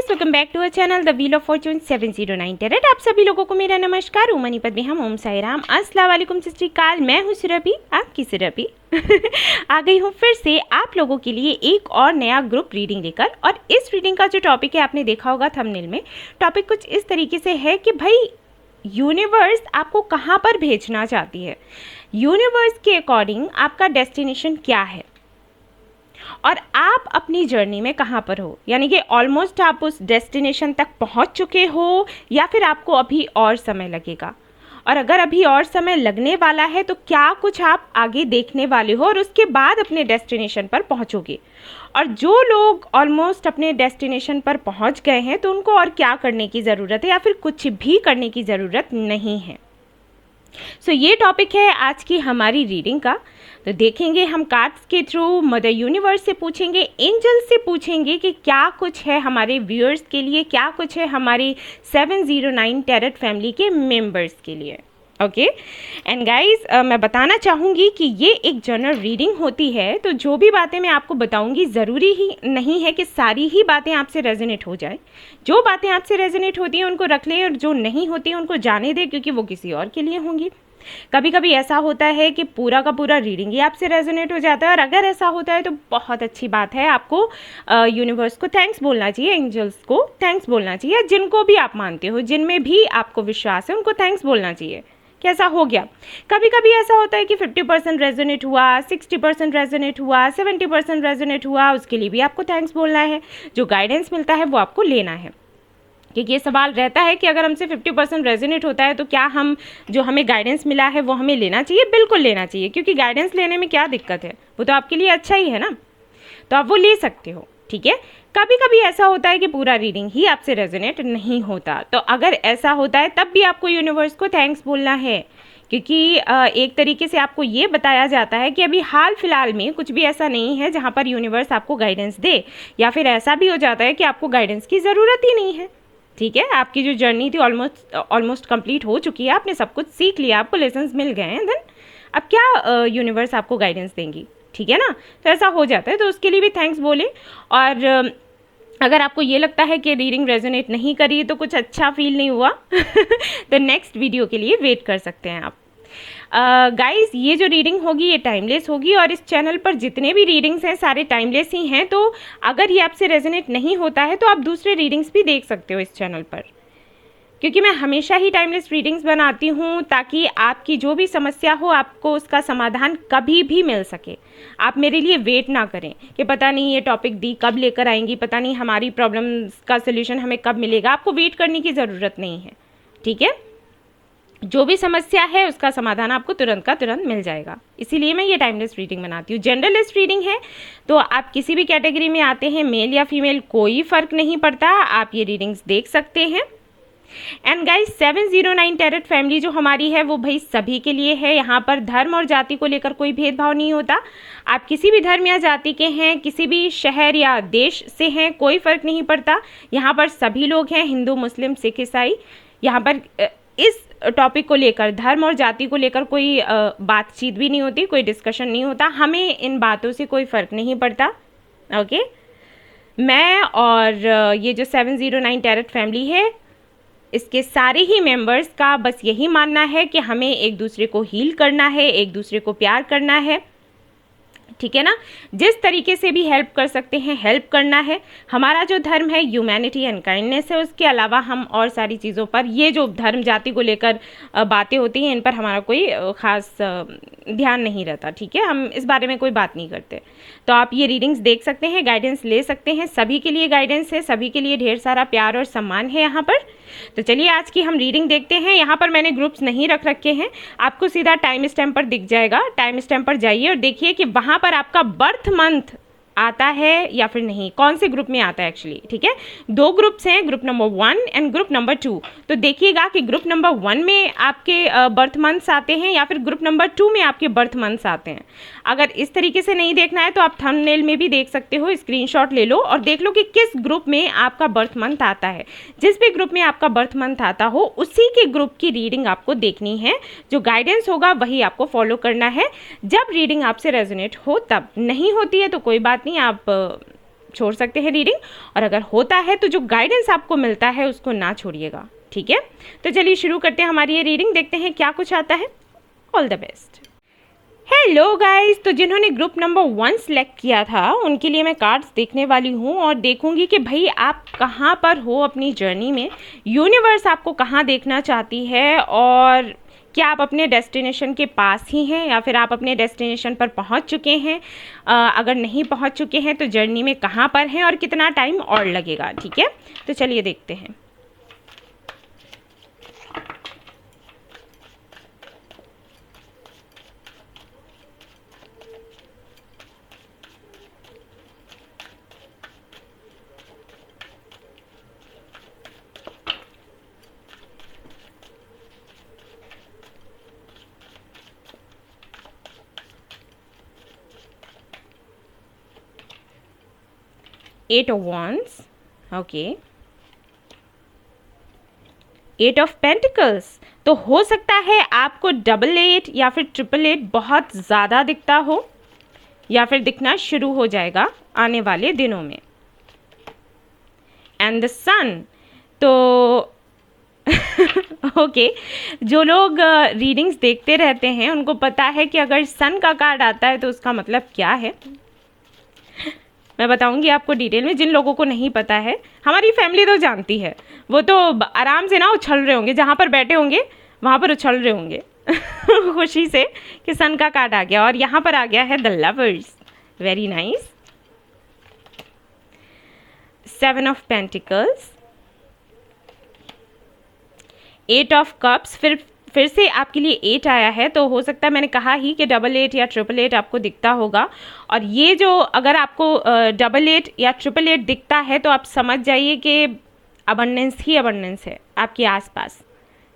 Guys, welcome back to our channel the wheel of fortune 709 tarot. आप सभी लोगों को मेरा नमस्कार। ओम मनीपत भी हम ओम साई राम, अस्सलाम वालेकुम, सत श्री अकाल। मैं हूँ सुरभि, आपकी सुरभि आ गई हूँ फिर से आप लोगों के लिए एक और नया ग्रुप रीडिंग लेकर। और इस रीडिंग का जो टॉपिक है, आपने देखा होगा थंबनेल में, टॉपिक कुछ इस तरीके से है कि भाई यूनिवर्स आपको कहाँ पर भेजना चाहती है, यूनिवर्स के अकॉर्डिंग आपका डेस्टिनेशन क्या है और आप अपनी जर्नी में कहाँ पर हो। यानी कि ऑलमोस्ट आप उस डेस्टिनेशन तक पहुँच चुके हो या फिर आपको अभी और समय लगेगा, और अगर अभी और समय लगने वाला है तो क्या कुछ आप आगे देखने वाले हो और उसके बाद अपने डेस्टिनेशन पर पहुँचोगे। और जो लोग ऑलमोस्ट अपने डेस्टिनेशन पर पहुँच गए हैं तो उनको और क्या करने की ज़रूरत है या फिर कुछ भी करने की ज़रूरत नहीं है। सो ये टॉपिक है आज की हमारी रीडिंग का। तो देखेंगे हम कार्ड्स के थ्रू, मदर यूनिवर्स से पूछेंगे, एंजल से पूछेंगे कि क्या कुछ है हमारे व्यूअर्स के लिए, क्या कुछ है हमारे 709 टैरेट फैमिली के मेंबर्स के लिए। ओके एंड गाइस, मैं बताना चाहूँगी कि ये एक जनरल रीडिंग होती है, तो जो भी बातें मैं आपको बताऊँगी ज़रूरी ही नहीं है कि सारी ही बातें आपसे रेजोनेट हो जाए। जो बातें आपसे रेजोनेट होती हैं उनको रख लें और जो नहीं होती हैं उनको जाने दें, क्योंकि वो किसी और के लिए होंगी। कभी कभी ऐसा होता है कि पूरा का पूरा रीडिंग ही आपसे रेजोनेट हो जाता है, और अगर ऐसा होता है तो बहुत अच्छी बात है। आपको यूनिवर्स को थैंक्स बोलना चाहिए, एंजल्स को थैंक्स बोलना चाहिए, जिनको भी आप मानते हो, जिनमें भी आपको विश्वास है, उनको थैंक्स बोलना चाहिए कि ऐसा हो गया। कभी कभी ऐसा होता है कि 50% रेजोनेट हुआ, 60% रेजोनेट हुआ, 70% रेजोनेट हुआ, उसके लिए भी आपको थैंक्स बोलना है। जो गाइडेंस मिलता है वो आपको लेना है, क्योंकि ये सवाल रहता है कि अगर हमसे 50% रेजोनेट होता है तो क्या हम जो हमें गाइडेंस मिला है वो हमें लेना चाहिए। बिल्कुल लेना चाहिए, क्योंकि गाइडेंस लेने में क्या दिक्कत है, वो तो आपके लिए अच्छा ही है ना, तो आप वो ले सकते हो। ठीक है, कभी कभी ऐसा होता है कि पूरा रीडिंग ही आपसे रेजोनेट नहीं होता, तो अगर ऐसा होता है तब भी आपको यूनिवर्स को थैंक्स बोलना है, क्योंकि एक तरीके से आपको ये बताया जाता है कि अभी हाल फिलहाल में कुछ भी ऐसा नहीं है जहाँ पर यूनिवर्स आपको गाइडेंस दे, या फिर ऐसा भी हो जाता है कि आपको गाइडेंस की ज़रूरत ही नहीं है। ठीक है, आपकी जो जर्नी थी ऑलमोस्ट कंप्लीट हो चुकी है, आपने सब कुछ सीख लिया, आपको लेसन्स मिल गए हैं, देन अब क्या यूनिवर्स आपको गाइडेंस देंगी। ठीक है ना, तो ऐसा हो जाता है, तो उसके लिए भी थैंक्स बोले। और अगर आपको ये लगता है कि रीडिंग रेजोनेट नहीं करी तो कुछ अच्छा फील नहीं हुआ तो नेक्स्ट वीडियो के लिए वेट कर सकते हैं आप। गाइस, ये जो रीडिंग होगी ये टाइमलेस होगी, और इस चैनल पर जितने भी रीडिंग्स हैं सारे टाइमलेस ही हैं। तो अगर ये आपसे रेजोनेट नहीं होता है तो आप दूसरे रीडिंग्स भी देख सकते हो इस चैनल पर, क्योंकि मैं हमेशा ही टाइमलेस रीडिंग्स बनाती हूँ ताकि आपकी जो भी समस्या हो आपको उसका समाधान कभी भी मिल सके। आप मेरे लिए वेट ना करें कि पता नहीं ये टॉपिक दी कब लेकर आएंगी, पता नहीं हमारी प्रॉब्लम्स का सोल्यूशन हमें कब मिलेगा। आपको वेट करने की ज़रूरत नहीं है। ठीक है, जो भी समस्या है उसका समाधान आपको तुरंत का तुरंत मिल जाएगा, इसीलिए मैं ये टाइमलेस रीडिंग बनाती हूँ। जनरलिस्ट रीडिंग है तो आप किसी भी कैटेगरी में आते हैं, मेल या फीमेल कोई फ़र्क नहीं पड़ता, आप ये रीडिंग्स देख सकते हैं। एंड गाइस, 709 टैरेट फैमिली जो हमारी है वो भाई सभी के लिए है। यहाँ पर धर्म और जाति को लेकर कोई भेदभाव नहीं होता। आप किसी भी धर्म या जाति के हैं, किसी भी शहर या देश से हैं, कोई फ़र्क नहीं पड़ता। यहाँ पर सभी लोग हैं, हिंदू, मुस्लिम, सिख, ईसाई। यहाँ पर इस टॉपिक को लेकर, धर्म और जाति को लेकर कोई बातचीत भी नहीं होती, कोई डिस्कशन नहीं होता। हमें इन बातों से कोई फ़र्क नहीं पड़ता। ओके, मैं और ये जो 709 टैरेट फैमिली है इसके सारे ही मेंबर्स का बस यही मानना है कि हमें एक दूसरे को हील करना है, एक दूसरे को प्यार करना है। ठीक है ना, जिस तरीके से भी हेल्प कर सकते हैं हेल्प करना है। हमारा जो धर्म है ह्यूमैनिटी एंड काइंडनेस है, उसके अलावा हम और सारी चीज़ों पर, ये जो धर्म जाति को लेकर बातें होती हैं इन पर हमारा कोई ख़ास ध्यान नहीं रहता। ठीक है, हम इस बारे में कोई बात नहीं करते। तो आप ये रीडिंग्स देख सकते हैं, गाइडेंस ले सकते हैं, सभी के लिए गाइडेंस है, सभी के लिए ढेर सारा प्यार और सम्मान है यहाँ पर। तो चलिए आज की हम रीडिंग देखते हैं। यहाँ पर मैंने ग्रुप्स नहीं रख रखे हैं, आपको सीधा टाइम स्टैम्प पर दिख जाएगा। टाइम स्टैम्प पर जाइए और देखिए कि वहाँ पर आपका बर्थ मंथ आता है या फिर नहीं, कौन से ग्रुप में आता है एक्चुअली। ठीक है, दो ग्रुप्स हैं, group number 1 and group number 2। तो देखिएगा कि ग्रुप नंबर 1 में आपके बर्थ मंथ्स आते हैं या फिर ग्रुप नंबर 2 में आपके बर्थ मंथ्स आते हैं। अगर इस तरीके से नहीं देखना है तो आप थंबनेल में भी देख सकते हो, स्क्रीनशॉट ले लो और देख लो कि किस ग्रुप में आपका बर्थ मंथ आता है। जिस भी ग्रुप में आपका बर्थ मंथ आता हो उसी के ग्रुप की रीडिंग आपको देखनी है। जो गाइडेंस होगा वही आपको फॉलो करना है। जब रीडिंग आपसे रेजोनेट हो तब, नहीं होती है तो कोई बात नहीं, आप छोड़ सकते हैं रीडिंग, और अगर होता है तो जो गाइडेंस आपको मिलता है उसको ना छोड़िएगा, ठीक है। तो चलिए शुरू करते हैं हमारी ये रीडिंग, देखते हैं क्या कुछ आता है। All the best. Hello guys, तो जिन्होंने ग्रुप नंबर 1 सेलेक्ट किया था उनके लिए मैं कार्ड्स देखने वाली हूँ और देखूंगी कि भाई आप कहाँ पर हो अपनी जर्नी में, यूनिवर्स आपको कहाँ देखना चाहती है, और क्या आप अपने डेस्टिनेशन के पास ही हैं या फिर आप अपने डेस्टिनेशन पर पहुँच चुके हैं। अगर नहीं पहुँच चुके हैं तो जर्नी में कहाँ पर हैं और कितना टाइम और लगेगा, ठीक है। तो चलिए देखते हैं। Eight of Wands, okay. Eight of Pentacles, तो हो सकता है आपको 88 या फिर 888 बहुत ज़्यादा दिखता हो या फिर दिखना शुरू हो जाएगा आने वाले दिनों में। एंड द सन, तो ओके जो लोग रीडिंग्स देखते रहते हैं उनको पता है कि अगर सन का कार्ड आता है तो उसका मतलब क्या है। मैं बताऊंगी आपको डिटेल में, जिन लोगों को नहीं पता है, हमारी फैमिली तो जानती है, वो तो आराम से ना उछल रहे होंगे, जहाँ पर बैठे होंगे वहाँ पर उछल रहे होंगे खुशी से कि सन का कार्ड आ गया। और यहाँ पर आ गया है the lovers, very nice. 7 of pentacles, 8 of cups, फिर से आपके लिए 8 आया है, तो हो सकता है मैंने कहा ही कि 88 या 888 आपको दिखता होगा। और ये जो अगर आपको 88 या 888 दिखता है तो आप समझ जाइए कि अबंडेंस ही अबंडेंस है आपके आसपास,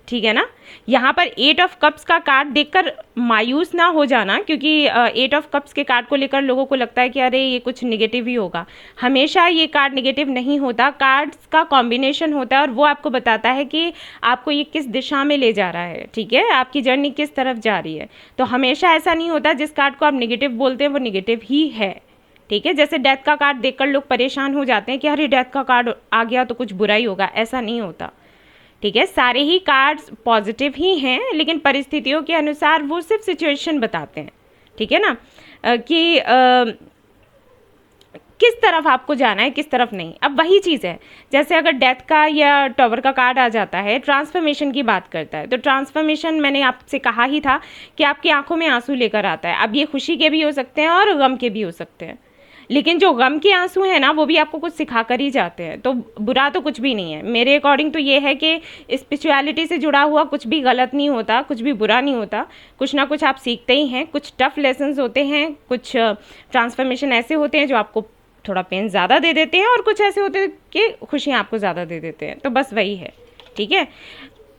ठीक है ना। यहाँ पर 8 ऑफ कप्स का कार्ड देखकर मायूस ना हो जाना, क्योंकि 8 ऑफ कप्स के कार्ड को लेकर लोगों को लगता है कि अरे ये कुछ निगेटिव ही होगा। हमेशा ये कार्ड निगेटिव नहीं होता, कार्ड्स का कॉम्बिनेशन होता है और वो आपको बताता है कि आपको ये किस दिशा में ले जा रहा है, ठीक है, आपकी जर्नी किस तरफ जा रही है। तो हमेशा ऐसा नहीं होता जिस कार्ड को आप निगेटिव बोलते हैं वो निगेटिव ही है, ठीक है। जैसे डेथ का कार्ड देखकर लोग परेशान हो जाते हैं कि अरे डेथ का कार्ड आ गया तो कुछ बुरा ही होगा, ऐसा नहीं होता, ठीक है। सारे ही कार्ड्स पॉजिटिव ही हैं, लेकिन परिस्थितियों के अनुसार वो सिर्फ सिचुएशन बताते हैं, ठीक है ना, कि किस तरफ आपको जाना है किस तरफ नहीं। अब वही चीज़ है, जैसे अगर डेथ का या टॉवर का कार्ड आ जाता है, ट्रांसफॉर्मेशन की बात करता है, तो ट्रांसफॉर्मेशन मैंने आपसे कहा ही था कि आपकी आंखों में आंसू लेकर आता है। अब ये खुशी के भी हो सकते हैं और गम के भी हो सकते हैं, लेकिन जो गम के आंसू हैं ना वो भी आपको कुछ सिखा कर ही जाते हैं, तो बुरा तो कुछ भी नहीं है। मेरे अकॉर्डिंग तो ये है कि स्पिरिचुअलिटी से जुड़ा हुआ कुछ भी गलत नहीं होता, कुछ भी बुरा नहीं होता, कुछ ना कुछ आप सीखते ही हैं। कुछ टफ लेसन्स होते हैं, कुछ ट्रांसफॉर्मेशन ऐसे होते हैं जो आपको थोड़ा पेन ज़्यादा दे देते हैं, और कुछ ऐसे होते हैं कि खुशियाँ आपको ज़्यादा दे देते हैं, तो बस वही है, ठीक है।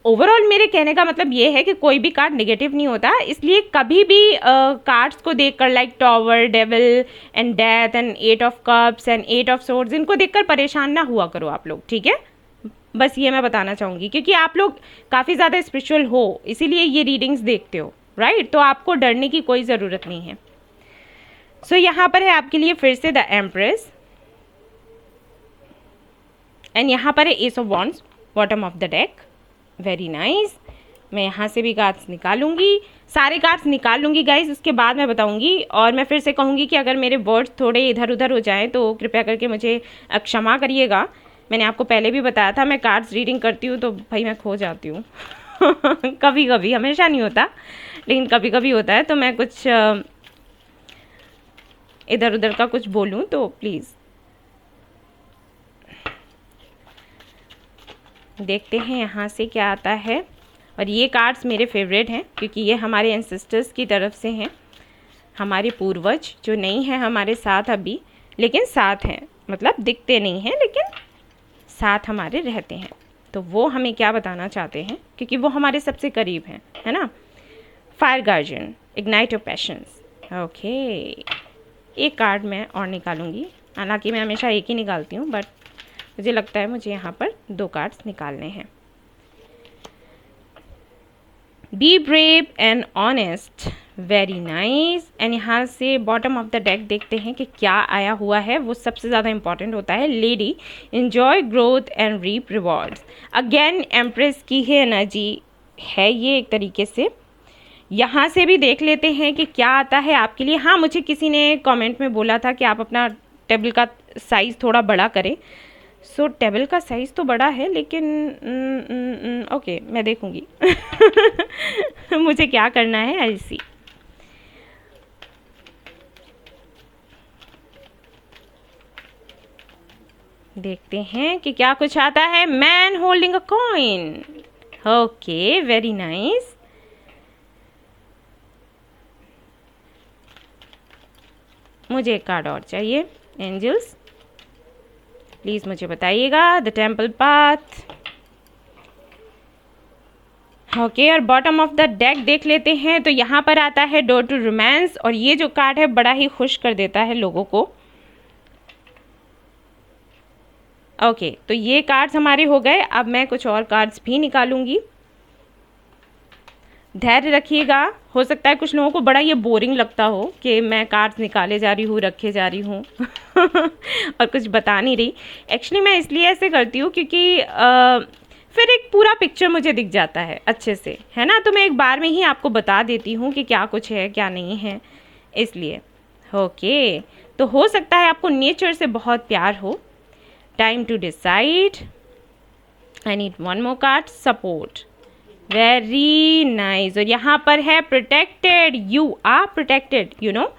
ओवरऑल मेरे कहने का मतलब ये है कि कोई भी कार्ड नेगेटिव नहीं होता, इसलिए कभी भी कार्ड्स को देखकर like tower, devil and death and 8 of cups and 8 of swords, इनको देखकर परेशान ना हुआ करो आप लोग, ठीक है। बस ये मैं बताना चाहूँगी, क्योंकि आप लोग काफ़ी ज़्यादा स्पिरिचुअल हो इसीलिए ये रीडिंग्स देखते हो, राइट, तो आपको डरने की कोई ज़रूरत नहीं है। सो यहाँ पर है आपके लिए फिर से द एम्प्रेस, एंड यहाँ पर है S of wands, bottom of the deck, very nice. मैं यहाँ से भी कार्ड्स निकालूंगी, सारे कार्ड्स निकाल लूँगी गाइज, उसके बाद मैं बताऊँगी। और मैं फिर से कहूँगी कि अगर मेरे वर्ड्स थोड़े इधर उधर हो जाएं तो कृपया करके मुझे क्षमा करिएगा। मैंने आपको पहले भी बताया था मैं कार्ड्स रीडिंग करती हूँ तो भाई मैं खो जाती हूँ कभी कभी, हमेशा नहीं होता लेकिन कभी कभी होता है, तो मैं कुछ इधर उधर का कुछ बोलूँ तो प्लीज़ देखते हैं यहाँ से क्या आता है। और ये कार्ड्स मेरे फेवरेट हैं क्योंकि ये हमारे एंसेस्टर्स की तरफ से हैं, हमारे पूर्वज जो नहीं हैं हमारे साथ अभी, लेकिन साथ हैं, मतलब दिखते नहीं हैं लेकिन साथ हमारे रहते हैं। तो वो हमें क्या बताना चाहते हैं, क्योंकि वो हमारे सबसे करीब हैं, है ना। Fire guardian, ignite your passions, okay. एक कार्ड मैं और निकालूंगी, हालांकि मैं हमेशा एक ही निकालती हूँ, बट मुझे लगता है मुझे यहाँ पर 2 कार्ड्स निकालने हैं। Be brave and honest, very nice. And यहाँ से बॉटम ऑफ द डेक देखते हैं कि क्या आया हुआ है, वो सबसे ज़्यादा इंपॉर्टेंट होता है। Lady enjoy growth and reap rewards. Again empress की ही एनर्जी है ये एक तरीके से। यहाँ से भी देख लेते हैं कि क्या आता है आपके लिए। हाँ, मुझे किसी ने कमेंट में बोला था कि आप अपना टेबल का साइज़ थोड़ा बड़ा करें। सो टेबल का साइज़ तो बड़ा है, लेकिन ओके मैं देखूँगी मुझे क्या करना है। आई सी। देखते हैं कि क्या कुछ आता है। Man holding a coin. Okay, very nice. मुझे एक कार्ड और चाहिए। एंजल्स प्लीज मुझे बताइएगा। The temple path. ओके, और बॉटम ऑफ द डेक देख लेते हैं। तो यहाँ पर आता है डोर टू रोमांस, और ये जो कार्ड है बड़ा ही खुश कर देता है लोगों को। ओके, तो ये कार्ड्स हमारे हो गए। अब मैं कुछ और कार्ड्स भी निकालूंगी। धैर्य रखिएगा। हो सकता है कुछ लोगों को बड़ा ये बोरिंग लगता हो कि मैं कार्ड्स निकाले जा रही हूँ, रखे जा रही हूँ और कुछ बता नहीं रही। एक्चुअली मैं इसलिए ऐसे करती हूँ क्योंकि फिर एक पूरा पिक्चर मुझे दिख जाता है अच्छे से, है ना। तो मैं एक बार में ही आपको बता देती हूँ कि क्या कुछ है क्या नहीं है, इसलिए। ओके, तो हो सकता है आपको नेचर से बहुत प्यार हो। Time to decide. I need one more card. Support. Very nice. और यहाँ पर है protected. You are protected, you know.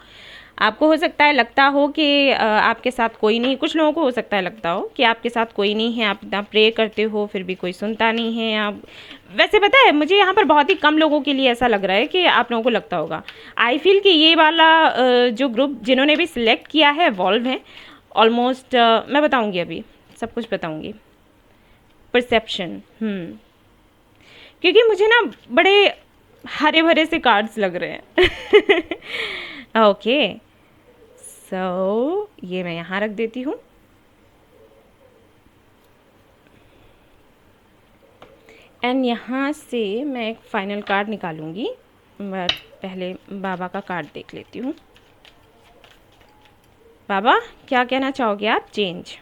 आपको हो सकता है लगता हो कि आपके साथ कोई नहीं। कुछ लोगों को हो सकता है लगता हो कि आपके साथ कोई नहीं है, आप इतना प्रे करते हो फिर भी कोई सुनता नहीं है। आप वैसे पता है, मुझे यहाँ पर बहुत ही कम लोगों के लिए ऐसा लग रहा है कि आप लोगों को लगता होगा। आई फील कि ये वाला जो ग्रुप जिन्होंने भी सिलेक्ट किया है वॉल्व है ऑलमोस्ट। मैं बताऊँगी, अभी सब कुछ बताऊँगी। परसेप्शन। क्योंकि मुझे ना बड़े हरे भरे से कार्ड्स लग रहे हैं ओके, सो ये मैं यहाँ रख देती हूँ। एंड यहाँ से मैं एक फाइनल कार्ड निकालूंगी, बट पहले बाबा का कार्ड देख लेती हूँ। बाबा क्या कहना चाहोगे आप? चेंज।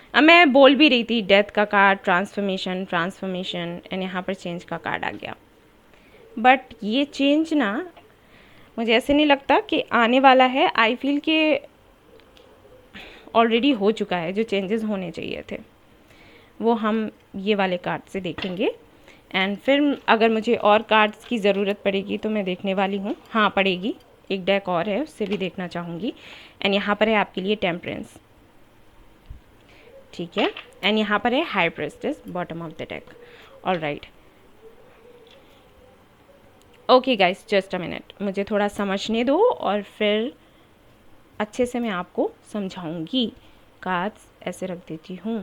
अब मैं बोल भी रही थी डेथ का कार्ड, ट्रांसफॉर्मेशन एंड यहाँ पर चेंज का कार्ड आ गया। बट ये चेंज ना मुझे ऐसे नहीं लगता कि आने वाला है। आई फील कि ऑलरेडी हो चुका है। जो चेंजेस होने चाहिए थे वो हम ये वाले कार्ड से देखेंगे। एंड फिर अगर मुझे और कार्ड्स की ज़रूरत पड़ेगी तो मैं देखने वाली हूँ। हाँ पड़ेगी, एक डेक और है उससे भी देखना चाहूँगी। एंड यहाँ पर है आपके लिए टेम्परेंस, ठीक है। एंड यहाँ पर है high prestige bottom of the deck. All right, okay guys, just a minute, मुझे थोड़ा समझने दो और फिर अच्छे से मैं आपको समझाऊंगी। कार्ड्स ऐसे रख देती हूँ।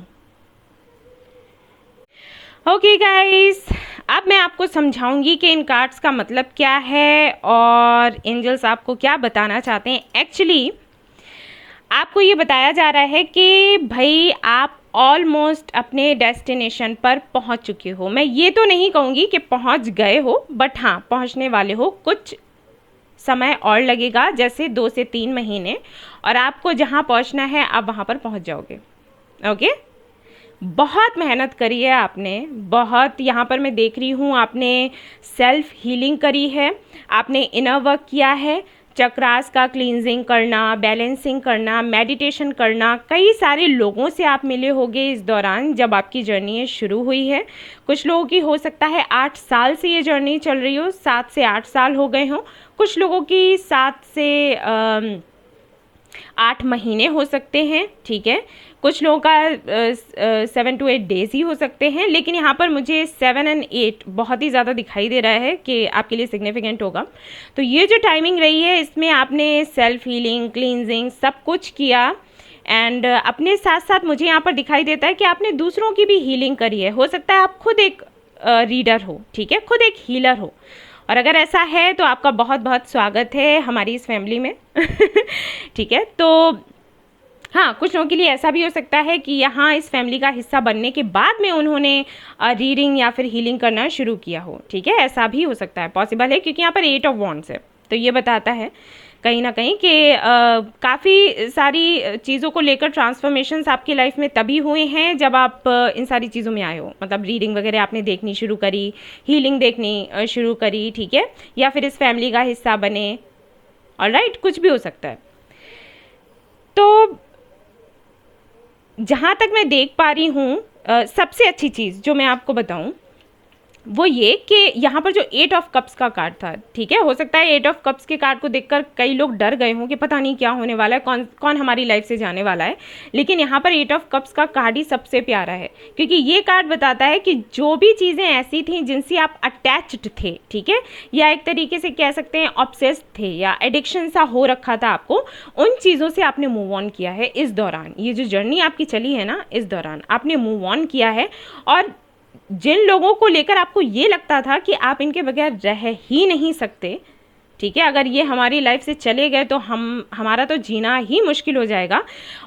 ओके गाइस, अब मैं आपको समझाऊंगी कि इन कार्ड्स का मतलब क्या है और एंजल्स आपको क्या बताना चाहते हैं। एक्चुअली आपको ये बताया जा रहा है कि भाई आप ऑलमोस्ट अपने डेस्टिनेशन पर पहुंच चुके हो। मैं ये तो नहीं कहूँगी कि पहुंच गए हो, बट हाँ पहुंचने वाले हो। कुछ समय और लगेगा, जैसे 2 से 3 महीने, और आपको जहां पहुंचना है आप वहां पर पहुंच जाओगे। ओके, बहुत मेहनत करी है आपने, बहुत। यहाँ पर मैं देख रही हूँ आपने सेल्फ हीलिंग करी है, आपने इनर वर्क किया है, चक्रास का क्लींजिंग करना, बैलेंसिंग करना, मेडिटेशन करना। कई सारे लोगों से आप मिले होंगे इस दौरान जब आपकी जर्नी शुरू हुई है। कुछ लोगों की हो सकता है 8 साल से ये जर्नी चल रही हो, 7 से 8 साल हो गए हों। कुछ लोगों की 7 से 8 महीने हो सकते हैं, ठीक है। कुछ लोगों का 7 to 8 डेज ही हो सकते हैं, लेकिन यहाँ पर मुझे 7 और 8 बहुत ही ज़्यादा दिखाई दे रहा है कि आपके लिए सिग्निफिकेंट होगा। तो ये जो टाइमिंग रही है इसमें आपने सेल्फ हीलिंग, क्लींजिंग सब कुछ किया। एंड अपने साथ साथ मुझे यहाँ पर दिखाई देता है कि आपने दूसरों की भी हीलिंग करी है। हो सकता है आप खुद एक रीडर हो, ठीक है, खुद एक हीलर हो, और अगर ऐसा है तो आपका बहुत बहुत स्वागत है हमारी इस फैमिली में ठीक है। तो हाँ, कुछ लोगों के लिए ऐसा भी हो सकता है कि यहाँ इस फैमिली का हिस्सा बनने के बाद में उन्होंने रीडिंग या फिर हीलिंग करना शुरू किया हो, ठीक है, ऐसा भी हो सकता है, पॉसिबल है, क्योंकि यहाँ पर 8 ऑफ वॉन्ड्स है। तो ये बताता है कहीं ना कहीं कि काफ़ी सारी चीज़ों को लेकर ट्रांसफॉर्मेशंस आपकी लाइफ में तभी हुए हैं जब आप इन सारी चीज़ों में आए हो, मतलब रीडिंग वगैरह आपने देखनी शुरू करी, हीलिंग देखनी शुरू करी, ठीक है, या फिर इस फैमिली का हिस्सा बने, ऑलराइट, कुछ भी हो सकता है। तो जहाँ तक मैं देख पा रही हूँ, सबसे अच्छी चीज़ जो मैं आपको बताऊँ वो ये कि यहाँ पर जो 8 ऑफ कप्स का कार्ड था, ठीक है, हो सकता है 8 ऑफ कप्स के कार्ड को देखकर कई लोग डर गए हों कि पता नहीं क्या होने वाला है, कौन कौन हमारी लाइफ से जाने वाला है, लेकिन यहाँ पर 8 ऑफ कप्स का कार्ड ही सबसे प्यारा है, क्योंकि ये कार्ड बताता है कि जो भी चीज़ें ऐसी थी जिनसे आप अटैच्ड थे, ठीक है, या एक तरीके से कह सकते हैं ऑब्सेस्ड थे या एडिक्शन सा हो रखा था आपको, उन चीज़ों से आपने मूव ऑन किया है इस दौरान। ये जो जर्नी आपकी चली है ना, इस दौरान आपने मूव ऑन किया है, और जिन लोगों को लेकर आपको ये लगता था कि आप इनके बगैर रह ही नहीं सकते, ठीक है, अगर ये हमारी लाइफ से चले गए तो हमारा तो जीना ही मुश्किल हो जाएगा,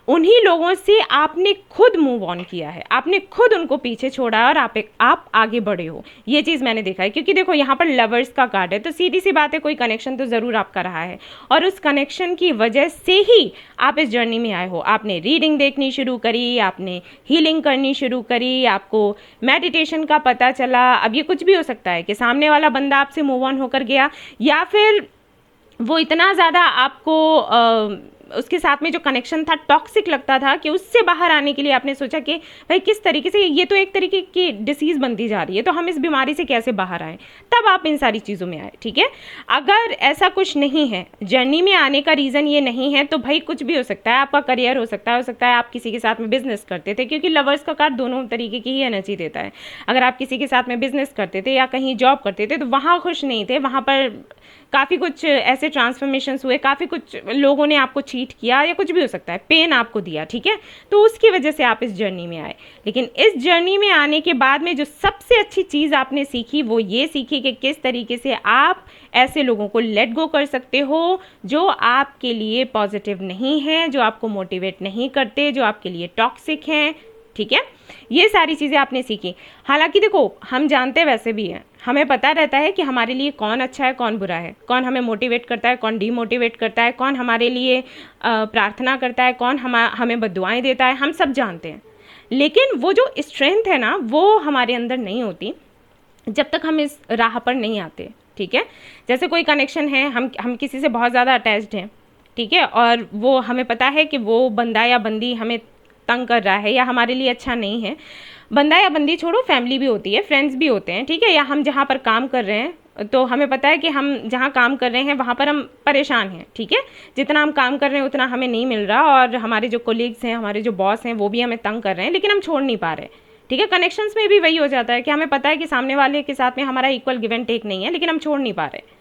उन्हीं लोगों से आपने खुद मूव ऑन किया है, आपने खुद उनको पीछे छोड़ा है और आप आगे बढ़े हो। ये चीज़ मैंने देखा है, क्योंकि देखो यहाँ पर लवर्स का कार्ड है, तो सीधी सी बात है, कोई कनेक्शन तो ज़रूर आपका रहा है, और उस कनेक्शन की वजह से ही आप इस जर्नी में आए हो। आपने रीडिंग देखनी शुरू करी, आपने हीलिंग करनी शुरू करी, आपको मेडिटेशन का पता चला। अब ये कुछ भी हो सकता है कि सामने वाला बंदा आपसे मूव ऑन होकर गया, या फिर वो इतना ज़्यादा आपको उसके साथ में जो कनेक्शन था टॉक्सिक लगता था कि उससे बाहर आने के लिए आपने सोचा कि भाई किस तरीके से, ये तो एक तरीके की डिसीज़ बनती जा रही है, तो हम इस बीमारी से कैसे बाहर आएँ, तब आप इन सारी चीज़ों में आए, ठीक है। अगर ऐसा कुछ नहीं है, जर्नी में आने का रीज़न ये नहीं है, तो भाई कुछ भी हो सकता है, आपका करियर हो सकता है आप किसी के साथ में बिजनेस करते थे, क्योंकि लवर्स का कार्ड दोनों तरीके की ही एनर्जी देता है। अगर आप किसी के साथ में बिजनेस करते थे या कहीं जॉब करते थे तो वहाँ खुश नहीं थे, वहाँ पर काफ़ी कुछ ऐसे ट्रांसफॉर्मेशंस हुए, काफ़ी कुछ लोगों ने आपको चीट किया, या कुछ भी हो सकता है, पेन आपको दिया, ठीक है, तो उसकी वजह से आप इस जर्नी में आए। लेकिन इस जर्नी में आने के बाद में जो सबसे अच्छी चीज़ आपने सीखी वो ये सीखी कि किस तरीके से आप ऐसे लोगों को लेट गो कर सकते हो जो आपके लिए पॉजिटिव नहीं है, जो आपको मोटिवेट नहीं करते, जो आपके लिए टॉक्सिक हैं, ठीक है। ये सारी चीज़ें आपने सीखी। हालांकि देखो, हम जानते वैसे भी हैं, हमें पता रहता है कि हमारे लिए कौन अच्छा है कौन बुरा है, कौन हमें मोटिवेट करता है कौन डीमोटिवेट करता है, कौन हमारे लिए प्रार्थना करता है, कौन हमें बद्दुआएं देता है, हम सब जानते हैं। लेकिन वो जो स्ट्रेंथ है ना, वो हमारे अंदर नहीं होती जब तक हम इस राह पर नहीं आते, ठीक है। जैसे कोई कनेक्शन है, हम किसी से बहुत ज़्यादा अटैच्ड हैं, ठीक है, और वो हमें पता है कि वो बंदा या बंदी हमें तंग कर रहा है या हमारे लिए अच्छा नहीं है। बंदा या बंदी छोड़ो, फैमिली भी होती है, फ्रेंड्स भी होते हैं, ठीक है, या हम जहाँ पर काम कर रहे हैं तो हमें पता है कि हम जहाँ काम कर रहे हैं वहाँ पर हम परेशान हैं, ठीक है, जितना हम काम कर रहे हैं उतना हमें नहीं मिल रहा, और हमारे जो कोलीग्स हैं, हमारे जो बॉस हैं, वो भी हमें तंग कर रहे हैं, लेकिन हम छोड़ नहीं पा रहे, ठीक है। कनेक्शंस में भी वही हो जाता है कि हमें पता है कि सामने वाले के साथ में हमारा इक्वल गिव एंड टेक नहीं है, लेकिन हम छोड़ नहीं पा रहे।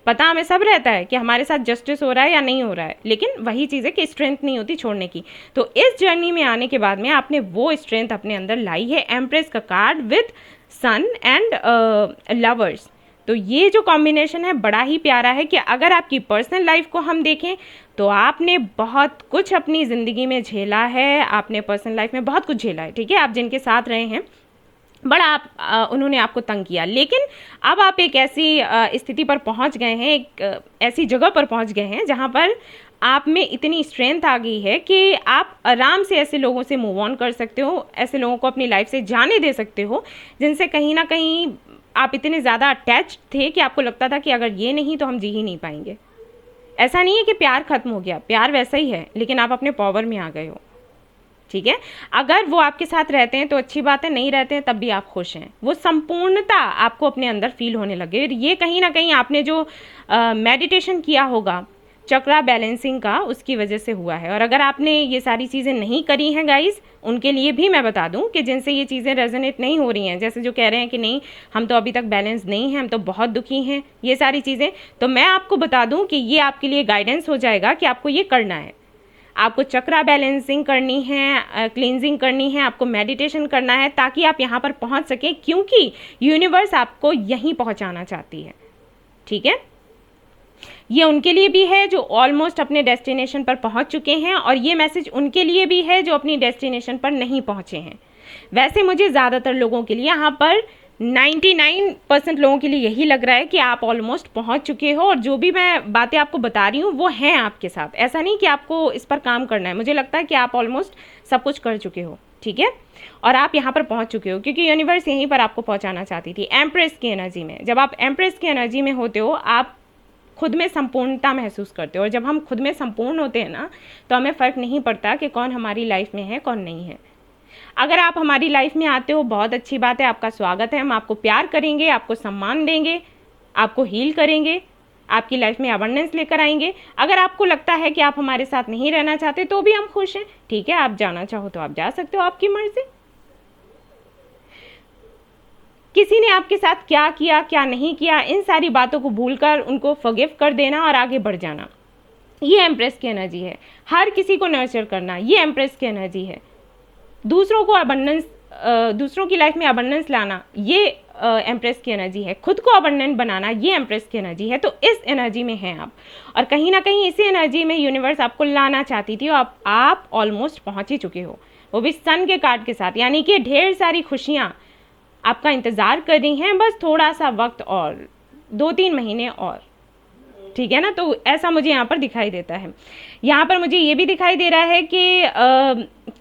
पता हमें सब रहता है कि हमारे साथ जस्टिस हो रहा है या नहीं हो रहा है, लेकिन वही चीज़ है कि स्ट्रेंथ नहीं होती छोड़ने की। तो इस जर्नी में आने के बाद में आपने वो स्ट्रेंथ अपने अंदर लाई है। एम्प्रेस का card with sun and lovers, तो ये जो कॉम्बिनेशन है बड़ा ही प्यारा है कि अगर आपकी पर्सनल लाइफ को हम देखें तो आपने बहुत कुछ अपनी ज़िंदगी में झेला है, आपने पर्सनल लाइफ में बहुत कुछ झेला है, ठीक है। आप जिनके साथ रहे हैं बड़ा उन्होंने आपको तंग किया, लेकिन अब आप एक ऐसी स्थिति पर पहुंच गए हैं, एक ऐसी जगह पर पहुंच गए हैं जहां पर आप में इतनी स्ट्रेंथ आ गई है कि आप आराम से ऐसे लोगों से मूव ऑन कर सकते हो, ऐसे लोगों को अपनी लाइफ से जाने दे सकते हो जिनसे कहीं ना कहीं आप इतने ज़्यादा अटैच्ड थे कि आपको लगता था कि अगर ये नहीं तो हम जी ही नहीं पाएंगे। ऐसा नहीं है कि प्यार खत्म हो गया, प्यार वैसा ही है, लेकिन आप अपने पावर में आ गए हो, ठीक है। अगर वो आपके साथ रहते हैं तो अच्छी बात है, नहीं रहते हैं तब भी आप खुश हैं। वो संपूर्णता आपको अपने अंदर फील होने लगे। ये कहीं ना कहीं आपने जो मेडिटेशन किया होगा चक्रा बैलेंसिंग का, उसकी वजह से हुआ है। और अगर आपने ये सारी चीज़ें नहीं करी हैं गाइज, उनके लिए भी मैं बता दूं कि जिनसे ये चीज़ें रेजोनेट नहीं हो रही हैं, जैसे जो कह रहे हैं कि नहीं हम तो अभी तक बैलेंस नहीं हैं, हम तो बहुत दुखी हैं, ये सारी चीज़ें, तो मैं आपको बता दूं कि ये आपके लिए गाइडेंस हो जाएगा कि आपको ये करना है। आपको चक्रा बैलेंसिंग करनी है, क्लींजिंग करनी है, आपको मेडिटेशन करना है ताकि आप यहाँ पर पहुँच सकें, क्योंकि यूनिवर्स आपको यहीं पहुँचाना चाहती है, ठीक है। ये उनके लिए भी है जो ऑलमोस्ट अपने डेस्टिनेशन पर पहुंच चुके हैं, और ये मैसेज उनके लिए भी है जो अपनी डेस्टिनेशन पर नहीं पहुंचे हैं। वैसे मुझे ज़्यादातर लोगों के लिए, यहाँ पर 99% लोगों के लिए यही लग रहा है कि आप ऑलमोस्ट पहुंच चुके हो, और जो भी मैं बातें आपको बता रही हूँ वो हैं आपके साथ। ऐसा नहीं कि आपको इस पर काम करना है, मुझे लगता है कि आप ऑलमोस्ट सब कुछ कर चुके हो, ठीक है, और आप यहाँ पर पहुंच चुके हो, क्योंकि यूनिवर्स यहीं पर आपको पहुंचाना चाहती थी, एम्प्रेस की एनर्जी में। जब आप एम्प्रेस की एनर्जी में होते हो, आप खुद में संपूर्णता महसूस करते हो, और जब हम खुद में संपूर्ण होते हैं ना, तो हमें फ़र्क नहीं पड़ता कि कौन हमारी लाइफ में है कौन नहीं है। अगर आप हमारी लाइफ में आते हो, बहुत अच्छी बात है, आपका स्वागत है, हम आपको प्यार करेंगे, आपको सम्मान देंगे, आपको हील करेंगे, आपकी लाइफ में अबंडेंस लेकर आएंगे। अगर आपको लगता है कि आप हमारे साथ नहीं रहना चाहते तो भी हम खुश हैं, ठीक है, आप जाना चाहो तो आप जा सकते हो, आपकी मर्जी। किसी ने आपके साथ क्या किया क्या नहीं किया, इन सारी बातों को भूलकर उनको फॉरगिव कर देना और आगे बढ़ जाना, ये एम्प्रेस की एनर्जी है। हर किसी को नर्चर करना, ये एम्प्रेस की एनर्जी है। दूसरों को अबंडेंस, दूसरों की लाइफ में अबंडेंस लाना, ये एम्प्रेस की एनर्जी है। खुद को अबंडेंट बनाना, ये एम्प्रेस की एनर्जी है। तो इस एनर्जी में हैं आप, और कहीं ना कहीं इसी एनर्जी में यूनिवर्स आपको लाना चाहती थी, और आप ऑलमोस्ट पहुंच ही चुके हो, वो भी सन के कार्ड के साथ। यानी कि ढेर सारी खुशियाँ आपका इंतज़ार कर रही हैं, बस थोड़ा सा वक्त और, 2-3 महीने और, ठीक है ना। तो ऐसा मुझे यहाँ पर दिखाई देता है। यहाँ पर मुझे ये भी दिखाई दे रहा है कि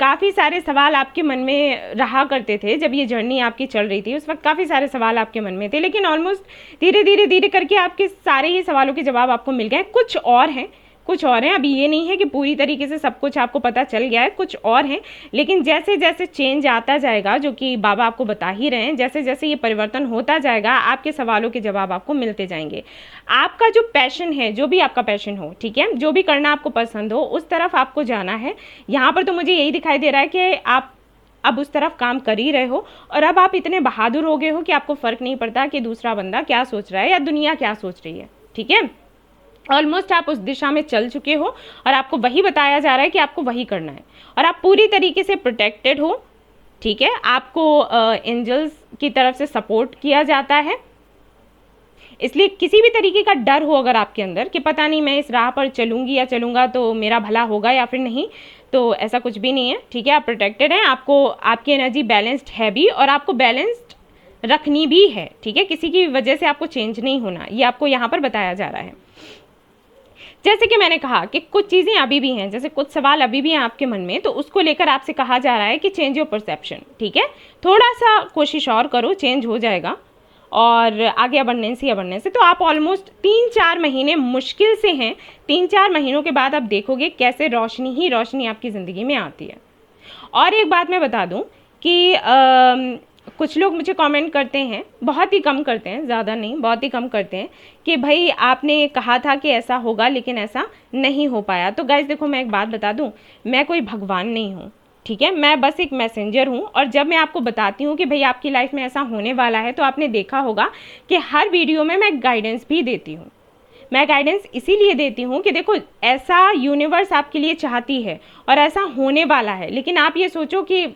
काफ़ी सारे सवाल आपके मन में रहा करते थे जब ये जर्नी आपकी चल रही थी। उस वक्त काफ़ी सारे सवाल आपके मन में थे, लेकिन ऑलमोस्ट धीरे करके आपके सारे ही सवालों के जवाब आपको मिल गए। कुछ और हैं, अभी ये नहीं है कि पूरी तरीके से सब कुछ आपको पता चल गया है, कुछ और हैं। लेकिन जैसे जैसे चेंज आता जाएगा, जो कि बाबा आपको बता ही रहे हैं, जैसे जैसे ये परिवर्तन होता जाएगा, आपके सवालों के जवाब आपको मिलते जाएंगे। आपका जो पैशन है, जो भी आपका पैशन हो, ठीक है, जो भी करना आपको पसंद हो, उस तरफ आपको जाना है। यहाँ पर तो मुझे यही दिखाई दे रहा है कि आप अब उस तरफ काम कर ही रहे हो, और अब आप इतने बहादुर हो गए हो कि आपको फ़र्क नहीं पड़ता कि दूसरा बंदा क्या सोच रहा है या दुनिया क्या सोच रही है, ठीक है। ऑलमोस्ट आप उस दिशा में चल चुके हो, और आपको वही बताया जा रहा है कि आपको वही करना है, और आप पूरी तरीके से प्रोटेक्टेड हो, ठीक है। आपको एंजल्स की तरफ से सपोर्ट किया जाता है, इसलिए किसी भी तरीके का डर हो अगर आपके अंदर कि पता नहीं मैं इस राह पर चलूंगी या चलूंगा तो मेरा भला होगा या फिर नहीं, तो ऐसा कुछ भी नहीं है, ठीक है। आप प्रोटेक्टेड हैं, आपको आपकी एनर्जी बैलेंस्ड है भी, और आपको बैलेंस्ड रखनी भी है, ठीक है। किसी की वजह से आपको चेंज नहीं होना, ये आपको यहाँ पर बताया जा रहा है। जैसे कि मैंने कहा कि कुछ चीज़ें अभी भी हैं, जैसे कुछ सवाल अभी भी हैं आपके मन में, तो उसको लेकर आपसे कहा जा रहा है कि चेंज योर परसेप्शन, ठीक है। थोड़ा सा कोशिश और करो, चेंज हो जाएगा, और आगे अबंडेंस ही अबंडेंस है। तो आप ऑलमोस्ट 3-4 महीने मुश्किल से हैं, 3-4 महीनों के बाद आप देखोगे कैसे रोशनी ही रोशनी आपकी ज़िंदगी में आती है। और एक बात मैं बता दूं कि कुछ लोग मुझे कमेंट करते हैं, बहुत ही कम करते हैं, ज़्यादा नहीं, बहुत ही कम करते हैं, कि भाई आपने कहा था कि ऐसा होगा लेकिन ऐसा नहीं हो पाया। तो गाइस देखो, मैं एक बात बता दूं, मैं कोई भगवान नहीं हूँ, ठीक है, मैं बस एक मैसेंजर हूँ। और जब मैं आपको बताती हूँ कि भाई आपकी लाइफ में ऐसा होने वाला है, तो आपने देखा होगा कि हर वीडियो में मैं गाइडेंस भी देती हूँ। मैं गाइडेंस इसीलिए देती हूँ कि देखो, ऐसा यूनिवर्स आपके लिए चाहती है और ऐसा होने वाला है, लेकिन आप ये सोचो कि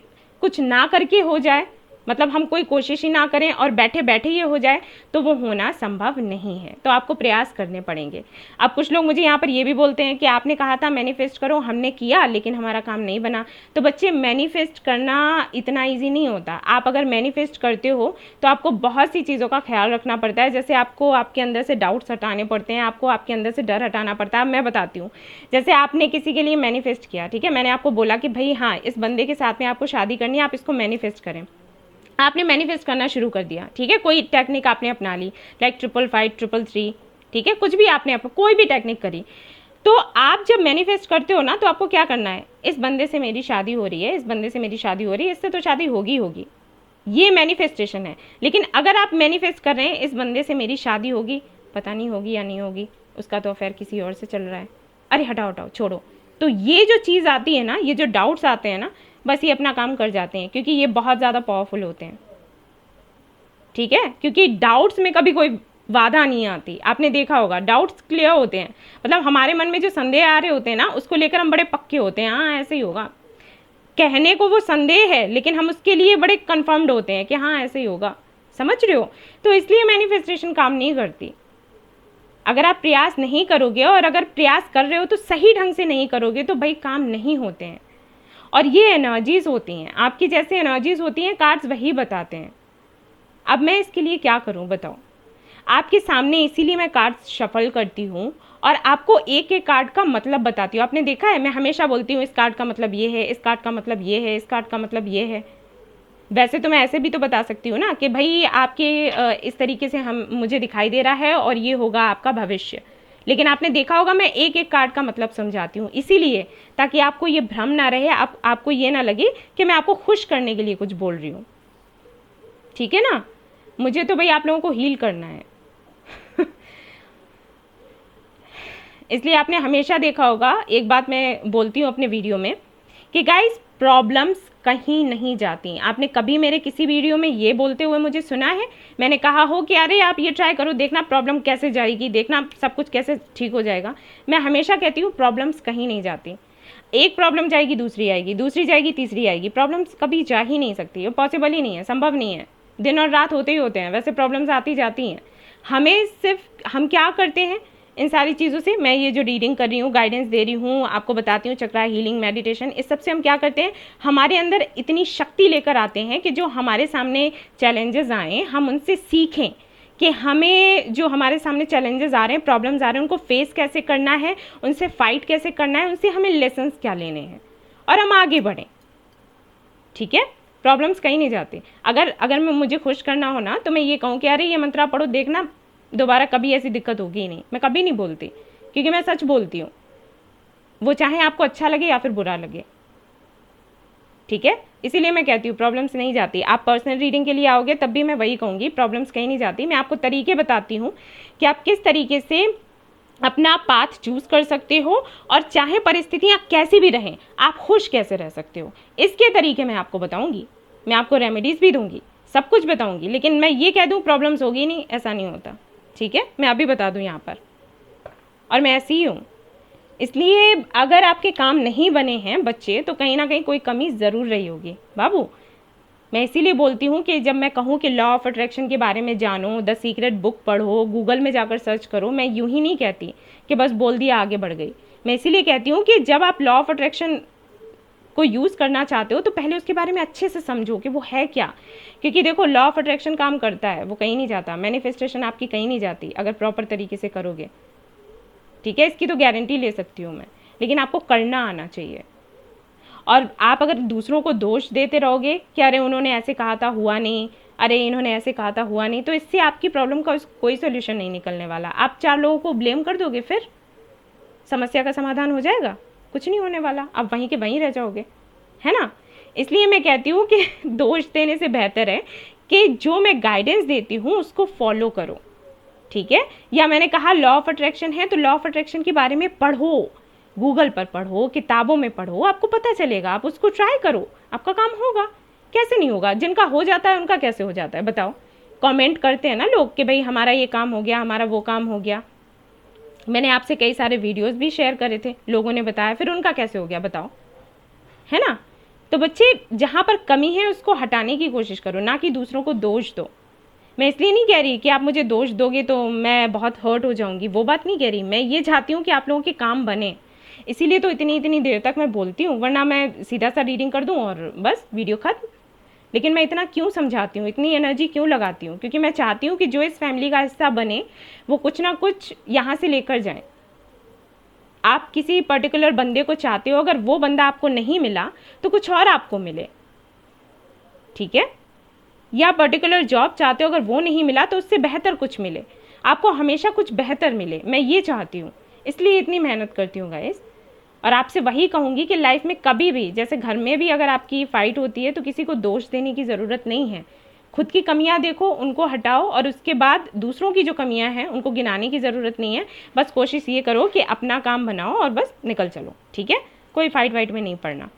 कुछ ना करके हो जाए, मतलब हम कोई कोशिश ही ना करें और बैठे बैठे ये हो जाए, तो वो होना संभव नहीं है। तो आपको प्रयास करने पड़ेंगे। अब कुछ लोग मुझे यहाँ पर ये भी बोलते हैं कि आपने कहा था मैनिफेस्ट करो, हमने किया लेकिन हमारा काम नहीं बना। तो बच्चे, मैनिफेस्ट करना इतना ईजी नहीं होता। आप अगर मैनिफेस्ट करते हो तो आपको बहुत सी चीज़ों का ख्याल रखना पड़ता है। जैसे आपको आपके अंदर से डाउट्स हटाने पड़ते हैं, आपको आपके अंदर से डर हटाना पड़ता है। मैं बताती हूँ, जैसे आपने किसी के लिए मैनिफेस्ट किया, ठीक है, मैंने आपको बोला कि भाई हाँ, इस बंदे के साथ में आपको शादी करनी है, आप इसको मैनिफेस्ट करें। आपने मैनिफेस्ट करना शुरू कर दिया, ठीक है, कोई टेक्निक आपने अपना ली, लाइक 555, 333, ठीक है, कुछ भी आपने कोई भी टेक्निक करी। तो आप जब मैनिफेस्ट करते हो ना, तो आपको क्या करना है, इस बंदे से मेरी शादी हो रही है, इस बंदे से मेरी शादी हो रही है, इससे तो शादी होगी होगी, ये मैनिफेस्टेशन है। लेकिन अगर आप मैनिफेस्ट कर रहे हैं इस बंदे से मेरी शादी होगी, पता नहीं होगी या नहीं होगी, उसका तो अफेयर किसी और से चल रहा है, अरे हटाओ हटाओ छोड़ो, तो ये जो चीज़ आती है ना, ये जो डाउट्स आते हैं ना, बस ये अपना काम कर जाते हैं, क्योंकि ये बहुत ज़्यादा पावरफुल होते हैं, ठीक है। क्योंकि डाउट्स में कभी कोई बाधा नहीं आती, आपने देखा होगा, डाउट्स क्लियर होते हैं। मतलब हमारे मन में जो संदेह आ रहे होते हैं ना, उसको लेकर हम बड़े पक्के होते हैं, हाँ ऐसे ही होगा। कहने को वो संदेह है, लेकिन हम उसके लिए बड़े कन्फर्म्ड होते हैं कि हाँ ऐसे ही होगा, समझ रहे हो। तो इसलिए मैनिफेस्टेशन काम नहीं करती, अगर आप प्रयास नहीं करोगे और अगर प्रयास कर रहे हो तो सही ढंग से नहीं करोगे तो भाई काम नहीं होते हैं। और ये एनर्जीज होती हैं, आपकी जैसे एनर्जीज होती हैं, कार्ड्स वही बताते हैं। अब मैं इसके लिए क्या करूं बताओ? आपके सामने इसीलिए मैं कार्ड्स शफल करती हूँ और आपको एक एक कार्ड का मतलब बताती हूँ। आपने देखा है मैं हमेशा बोलती हूँ इस कार्ड का मतलब ये है, इस कार्ड का मतलब ये है, इस कार्ड का मतलब ये है। वैसे तो मैं ऐसे भी तो बता सकती हूँ ना कि भाई आपके इस तरीके से हम मुझे दिखाई दे रहा है और ये होगा आपका भविष्य। लेकिन आपने देखा होगा मैं एक एक कार्ड का मतलब समझाती हूँ, इसीलिए ताकि आपको ये भ्रम ना रहे, आपको ये ना लगे कि मैं आपको खुश करने के लिए कुछ बोल रही हूँ। ठीक है ना? मुझे तो भाई आप लोगों को हील करना है। इसलिए आपने हमेशा देखा होगा, एक बात मैं बोलती हूँ अपने वीडियो में कि गाइस प्रॉब्लम्स कहीं नहीं जाती। आपने कभी मेरे किसी वीडियो में ये बोलते हुए मुझे सुना है? मैंने कहा हो कि अरे आप ये ट्राई करो, देखना प्रॉब्लम कैसे जाएगी, देखना सब कुछ कैसे ठीक हो जाएगा। मैं हमेशा कहती हूँ प्रॉब्लम्स कहीं नहीं जाती। एक प्रॉब्लम जाएगी, दूसरी आएगी, दूसरी जाएगी, तीसरी आएगी। प्रॉब्लम्स कभी जा ही नहीं सकती, ये पॉसिबल ही नहीं है, संभव नहीं है। दिन और रात होते ही होते हैं, वैसे प्रॉब्लम्स आती जाती हैं। हमें सिर्फ हम क्या करते हैं इन सारी चीज़ों से, मैं ये जो रीडिंग कर रही हूँ, गाइडेंस दे रही हूँ, आपको बताती हूँ चक्रा हीलिंग, मेडिटेशन, इस सब से हम क्या करते हैं, हमारे अंदर इतनी शक्ति लेकर आते हैं कि जो हमारे सामने चैलेंजेस आए हम उनसे सीखें कि हमें जो हमारे सामने चैलेंजेस आ रहे हैं, प्रॉब्लम्स आ रहे हैं, उनको फेस कैसे करना है, उनसे फाइट कैसे करना है, उनसे हमें लेसन्स क्या लेने हैं और हम आगे बढ़ें। ठीक है? प्रॉब्लम्स कहीं नहीं जाते। अगर मैं मुझे खुश करना हो ना तो मैं ये कहूँ कि अरे ये मंत्रा पढ़ो, देखना दोबारा कभी ऐसी दिक्कत होगी ही नहीं। मैं कभी नहीं बोलती, क्योंकि मैं सच बोलती हूँ, वो चाहे आपको अच्छा लगे या फिर बुरा लगे। ठीक है? इसीलिए मैं कहती हूँ प्रॉब्लम्स नहीं जाती। आप पर्सनल रीडिंग के लिए आओगे तब भी मैं वही कहूँगी, प्रॉब्लम्स कहीं नहीं जाती। मैं आपको तरीके बताती हूँ कि आप किस तरीके से अपना पाथ चूज कर सकते हो और चाहे परिस्थितियाँ कैसी भी रहें आप खुश कैसे रह सकते हो, इसके तरीके मैं आपको बताऊँगी। मैं आपको रेमेडीज़ भी दूंगी, सब कुछ बताऊंगी। लेकिन मैं ये कह दूँ प्रॉब्लम्स होगी नहीं, ऐसा नहीं होता। ठीक है? मैं अभी बता दूँ यहाँ पर, और मैं ऐसी ही हूँ। इसलिए अगर आपके काम नहीं बने हैं बच्चे तो कहीं ना कहीं कोई कमी ज़रूर रही होगी बाबू। मैं इसीलिए बोलती हूँ कि जब मैं कहूँ कि लॉ ऑफ अट्रैक्शन के बारे में जानो, द सीक्रेट बुक पढ़ो, गूगल में जाकर सर्च करो, मैं यूं ही नहीं कहती कि बस बोल दिया आगे बढ़ गई। मैं इसीलिए कहती हूँ कि जब आप लॉ ऑफ अट्रैक्शन को यूज़ करना चाहते हो तो पहले उसके बारे में अच्छे से समझो कि वो है क्या। क्योंकि देखो लॉ ऑफ अट्रैक्शन काम करता है, वो कहीं नहीं जाता। मैनिफेस्टेशन आपकी कहीं नहीं जाती अगर प्रॉपर तरीके से करोगे। ठीक है? इसकी तो गारंटी ले सकती हूँ मैं, लेकिन आपको करना आना चाहिए। और आप अगर दूसरों को दोष देते रहोगे कि अरे उन्होंने ऐसे कहा था हुआ नहीं, अरे इन्होंने ऐसे कहा था हुआ नहीं, तो इससे आपकी प्रॉब्लम का कोई सोल्यूशन नहीं निकलने वाला। आप 4 लोगों को ब्लेम कर दोगे, फिर समस्या का समाधान हो जाएगा? कुछ नहीं होने वाला, आप वहीं के वहीं रह जाओगे, है ना? इसलिए मैं कहती हूँ कि दोष देने से बेहतर है कि जो मैं गाइडेंस देती हूँ उसको फॉलो करो। ठीक है? या मैंने कहा लॉ ऑफ अट्रैक्शन है तो लॉ ऑफ अट्रैक्शन के बारे में पढ़ो, गूगल पर पढ़ो, किताबों में पढ़ो, आपको पता चलेगा। आप उसको ट्राई करो, आपका काम होगा। कैसे नहीं होगा? जिनका हो जाता है उनका कैसे हो जाता है बताओ? कमेंट करते हैं ना लोग कि भाई हमारा ये काम हो गया, हमारा वो काम हो गया। मैंने आपसे कई सारे वीडियोस भी शेयर करे थे, लोगों ने बताया, फिर उनका कैसे हो गया बताओ? है ना? तो बच्चे जहाँ पर कमी है उसको हटाने की कोशिश करो, ना कि दूसरों को दोष दो। मैं इसलिए नहीं कह रही कि आप मुझे दोष दोगे तो मैं बहुत हर्ट हो जाऊंगी, वो बात नहीं कह रही। मैं ये चाहती हूँ कि आप लोगों के काम बने, इसीलिए तो इतनी देर तक मैं बोलती हूँ, वरना मैं सीधा सा रीडिंग कर दूँ और बस वीडियो खत्म। लेकिन मैं इतना क्यों समझाती हूँ, इतनी एनर्जी क्यों लगाती हूँ? क्योंकि मैं चाहती हूँ कि जो इस फैमिली का हिस्सा बने वो कुछ ना कुछ यहाँ से लेकर जाए। आप किसी पर्टिकुलर बंदे को चाहते हो, अगर वो बंदा आपको नहीं मिला तो कुछ और आपको मिले। ठीक है? या पर्टिकुलर जॉब चाहते हो, अगर वो नहीं मिला तो उससे बेहतर कुछ मिले, आपको हमेशा कुछ बेहतर मिले। मैं ये चाहती हूँ, इसलिए इतनी मेहनत करती हूँ गाइस। और आपसे वही कहूँगी कि लाइफ में कभी भी, जैसे घर में भी अगर आपकी फाइट होती है तो किसी को दोष देने की ज़रूरत नहीं है। खुद की कमियां देखो, उनको हटाओ, और उसके बाद दूसरों की जो कमियां हैं उनको गिनाने की ज़रूरत नहीं है। बस कोशिश ये करो कि अपना काम बनाओ और बस निकल चलो। ठीक है? कोई फाइट वाइट में नहीं पड़ना।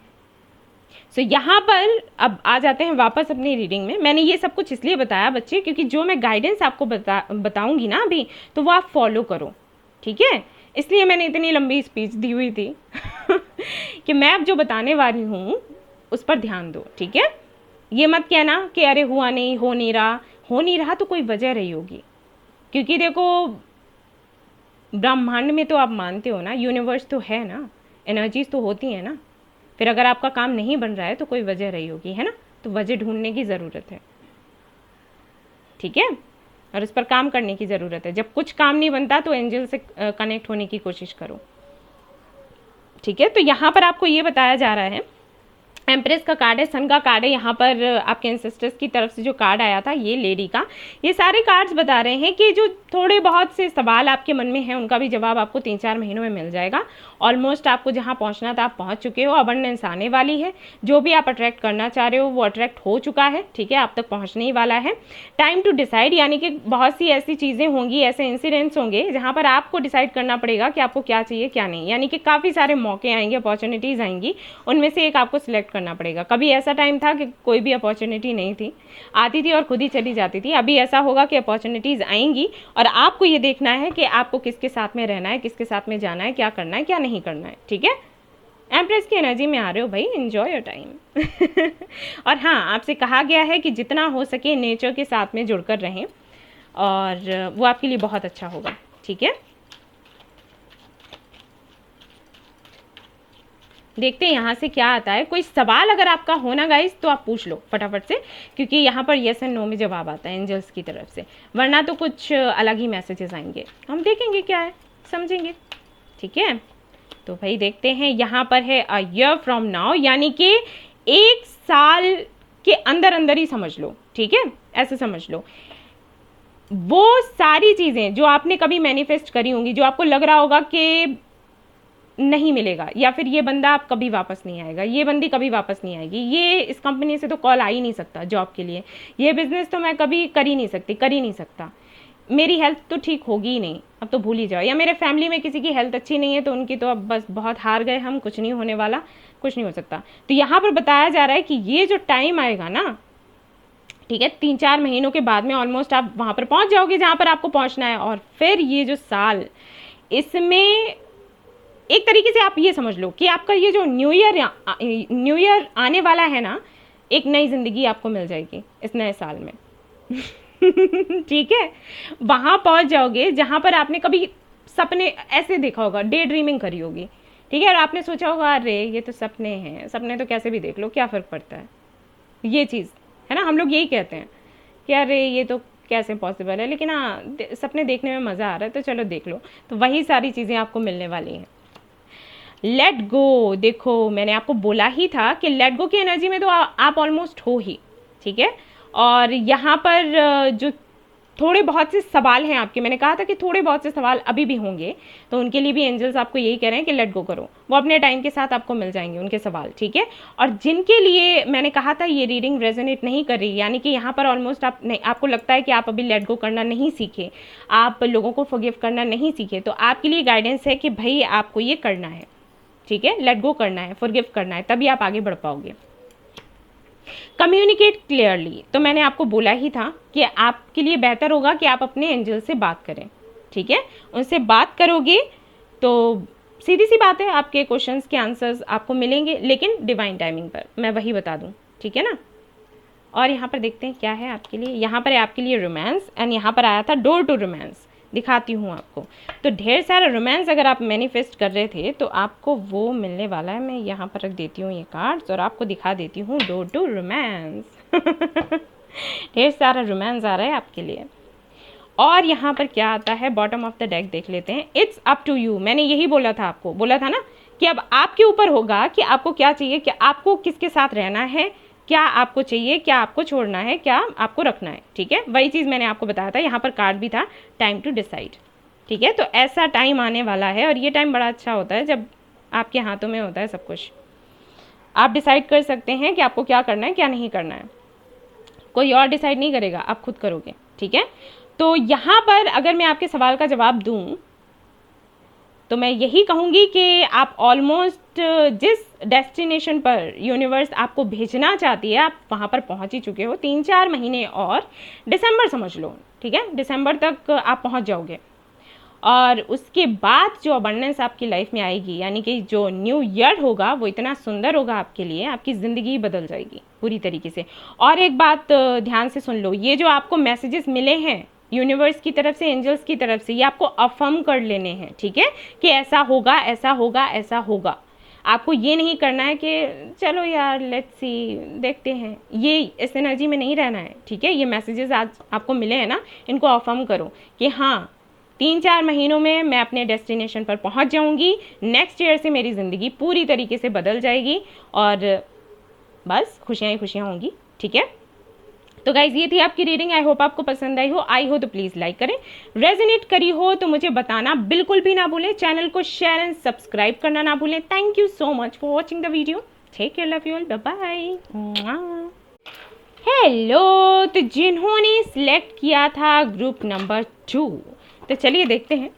सो यहाँ पर अब आ जाते हैं वापस अपनी रीडिंग में। मैंने ये सब कुछ इसलिए बताया बच्चे, क्योंकि जो मैं गाइडेंस आपको बताऊँगी ना अभी, तो वो आप फॉलो करो। ठीक है? इसलिए मैंने इतनी लंबी स्पीच दी हुई थी कि मैं अब जो बताने वाली हूँ उस पर ध्यान दो। ठीक है? ये मत कहना कि अरे हुआ नहीं, हो नहीं रहा। हो नहीं रहा तो कोई वजह रही होगी, क्योंकि देखो ब्रह्मांड में तो आप मानते हो ना, यूनिवर्स तो है ना, एनर्जीज तो होती है ना। फिर अगर आपका काम नहीं बन रहा है तो कोई वजह रही होगी, है ना, तो वजह ढूंढने की ज़रूरत है, ठीक है, और उस पर काम करने की ज़रूरत है। जब कुछ काम नहीं बनता तो एंजल से कनेक्ट होने की कोशिश करो, ठीक है। तो यहाँ पर आपको ये बताया जा रहा है, एम्प्रेस का कार्ड है, सन का कार्ड है, यहाँ पर आपके एंसेस्टर्स की तरफ से जो कार्ड आया था ये लेडी का, ये सारे कार्ड्स बता रहे हैं कि जो थोड़े बहुत से सवाल आपके मन में हैं उनका भी जवाब आपको 3-4 महीनों में मिल जाएगा। ऑलमोस्ट आपको जहाँ पहुँचना था आप पहुँच चुके हो, अबंडेंस आने वाली है, जो भी आप अट्रैक्ट करना चाह रहे हो वो अट्रैक्ट हो चुका है, ठीक है, आप तक पहुँचने ही वाला है। टाइम टू डिसाइड, यानी कि बहुत सी ऐसी चीज़ें होंगी, ऐसे इंसिडेंट्स होंगे जहाँ पर आपको डिसाइड करना पड़ेगा कि आपको क्या चाहिए क्या नहीं, यानी कि काफ़ी सारे मौके आएंगे, अपॉर्चुनिटीज़ आएंगी, उनमें से एक आपको सिलेक्ट करना पड़ेगा। कभी ऐसा टाइम था कि कोई भी अपॉर्चुनिटी नहीं थी, आती थी और खुद ही चली जाती थी। अभी ऐसा होगा कि अपॉर्चुनिटीज़ आएंगी और आपको ये देखना है कि आपको किसके साथ में रहना है, किसके साथ में जाना है, क्या करना है क्या नहीं करना है, ठीक है। एम्प्रेस की एनर्जी में आ रहे हो भाई, एंजॉय योर टाइम। और हाँ, आपसे कहा गया है कि जितना हो सके नेचर के साथ में जुड़कर रहें और वो आपके लिए बहुत अच्छा होगा, ठीक है। देखते हैं यहाँ से क्या आता है। कोई सवाल अगर आपका हो ना गाइस तो आप पूछ लो फटाफट से, क्योंकि यहाँ पर येस एंड नो में जवाब आता है एंजल्स की तरफ से, वरना तो कुछ अलग ही मैसेजेस आएंगे, हम देखेंगे क्या है, समझेंगे, ठीक है। तो भाई देखते हैं, यहाँ पर है अ ईयर फ्रॉम नाउ, यानी कि 1 साल के अंदर अंदर ही समझ लो, ठीक है, ऐसे समझ लो। वो सारी चीज़ें जो आपने कभी मैनिफेस्ट करी होंगी, जो आपको लग रहा होगा कि नहीं मिलेगा, या फिर ये बंदा आप कभी वापस नहीं आएगा, ये बंदी कभी वापस नहीं आएगी, ये इस कंपनी से तो कॉल आ ही नहीं सकता जॉब के लिए, ये बिजनेस तो मैं कभी कर ही नहीं सकती, कर ही नहीं सकता, मेरी हेल्थ तो ठीक होगी ही नहीं, अब तो भूल ही जाओ, या मेरे फैमिली में किसी की हेल्थ अच्छी नहीं है तो उनकी तो अब बस बहुत हार गए हम, कुछ नहीं होने वाला, कुछ नहीं हो सकता। तो यहाँ पर बताया जा रहा है कि ये जो टाइम आएगा ना, ठीक है, 3-4 महीनों के बाद में ऑलमोस्ट आप वहाँ पर पहुँच जाओगे जहाँ पर आपको पहुँचना है। और फिर ये जो साल, इसमें एक तरीके से आप ये समझ लो कि आपका ये जो न्यू ईयर आने वाला है ना, एक नई जिंदगी आपको मिल जाएगी इस नए साल में। ठीक है, वहां पहुंच जाओगे जहां पर आपने कभी सपने ऐसे देखा होगा, डे ड्रीमिंग करी होगी, ठीक है, और आपने सोचा होगा अरे ये तो सपने हैं, सपने तो कैसे भी देख लो, क्या फ़र्क पड़ता है, ये चीज़ है ना, हम लोग यही कहते हैं कि अरे ये तो कैसे पॉसिबल है, लेकिन हाँ सपने देखने में मज़ा आ रहा है तो चलो देख लो। तो वही सारी चीज़ें आपको मिलने वाली हैं। लेट गो, देखो मैंने आपको बोला ही था कि लेट गो की एनर्जी में तो आप ऑलमोस्ट हो ही, ठीक है। और यहाँ पर जो थोड़े बहुत से सवाल हैं आपके, मैंने कहा था कि थोड़े बहुत से सवाल अभी भी होंगे, तो उनके लिए भी एंजल्स आपको यही कह रहे हैं कि लेट गो करो, वो अपने टाइम के साथ आपको मिल जाएंगे उनके सवाल, ठीक है। और जिनके लिए मैंने कहा था ये रीडिंग रेजोनेट नहीं कर रही, यानी कि यहाँ पर ऑलमोस्ट आप नहीं, आपको लगता है कि आप अभी लेट गो करना नहीं सीखे, आप लोगों को फॉरगिव करना नहीं सीखे, तो आपके लिए गाइडेंस है कि भाई आपको ये करना है, ठीक है, लेट गो करना है, फॉरगिव करना है, तभी आप आगे बढ़ पाओगे। कम्युनिकेट क्लियरली, तो मैंने आपको बोला ही था कि आपके लिए बेहतर होगा कि आप अपने एंजल से बात करें, ठीक है, उनसे बात करोगे तो सीधी सी बात है आपके क्वेश्चंस के आंसर्स आपको मिलेंगे, लेकिन डिवाइन टाइमिंग पर, मैं वही बता दूं, ठीक है ना। और यहाँ पर देखते हैं क्या है आपके लिए, यहाँ पर है आपके लिए रोमांस, एंड यहाँ पर आया था डोर टू रोमांस, दिखाती हूँ आपको। तो ढेर सारा रोमांस अगर आप मैनिफेस्ट कर रहे थे तो आपको वो मिलने वाला है। मैं यहाँ पर रख देती हूँ ये कार्ड्स और आपको दिखा देती हूँ डोर टू रोमांस। ढेर सारा रोमांस आ रहा है आपके लिए। और यहाँ पर क्या आता है, बॉटम ऑफ द डेक देख लेते हैं। इट्स अप टू यू, मैंने यही बोला था आपको, बोला था ना कि अब आपके ऊपर होगा कि आपको क्या चाहिए, कि आपको किसके साथ रहना है, क्या आपको चाहिए, क्या आपको छोड़ना है, क्या आपको रखना है, ठीक है। वही चीज़ मैंने आपको बताया था, यहाँ पर कार्ड भी था टाइम टू डिसाइड, ठीक है। तो ऐसा टाइम आने वाला है और ये टाइम बड़ा अच्छा होता है जब आपके हाथों में होता है सब कुछ। आप डिसाइड कर सकते हैं कि आपको क्या करना है क्या नहीं करना है, कोई और डिसाइड नहीं करेगा, आप खुद करोगे, ठीक है। तो यहाँ पर अगर मैं आपके सवाल का जवाब दूँ तो मैं यही कहूँगी कि आप ऑलमोस्ट जिस डेस्टिनेशन पर यूनिवर्स आपको भेजना चाहती है आप वहाँ पर पहुँच ही चुके हो। 3-4 महीने और दिसंबर समझ लो, ठीक है, दिसंबर तक आप पहुँच जाओगे। और उसके बाद जो अबंडेंस आपकी लाइफ में आएगी, यानी कि जो न्यू ईयर होगा वो इतना सुंदर होगा आपके लिए, आपकी ज़िंदगी बदल जाएगी पूरी तरीके से। और एक बात ध्यान से सुन लो, ये जो आपको मैसेजेस मिले हैं यूनिवर्स की तरफ से, एंजल्स की तरफ से, ये आपको अफर्म कर लेने हैं, ठीक है, कि ऐसा होगा, ऐसा होगा, ऐसा होगा। आपको ये नहीं करना है कि चलो यार लेट्स सी, देखते हैं, ये इस एनर्जी में नहीं रहना है, ठीक है। ये मैसेजेस आज आपको मिले हैं ना, इनको अफर्म करो कि हाँ 3-4 महीनों में मैं अपने डेस्टिनेशन पर पहुंच जाऊंगी, नेक्स्ट ईयर से मेरी ज़िंदगी पूरी तरीके से बदल जाएगी और बस खुशियाँ ही खुशियाँ होंगी, ठीक है। तो गाइज ये थी आपकी रीडिंग, आई होप आपको पसंद आई हो तो प्लीज़ लाइक करें, रेजोनेट करी हो तो मुझे बताना बिल्कुल भी ना भूलें, चैनल को शेयर एंड सब्सक्राइब करना ना भूलें। Thank you so much for watching the video, take care, love you all, bye bye. Hello, तो जिन्होंने सिलेक्ट किया था ग्रुप नंबर 2, तो चलिए देखते हैं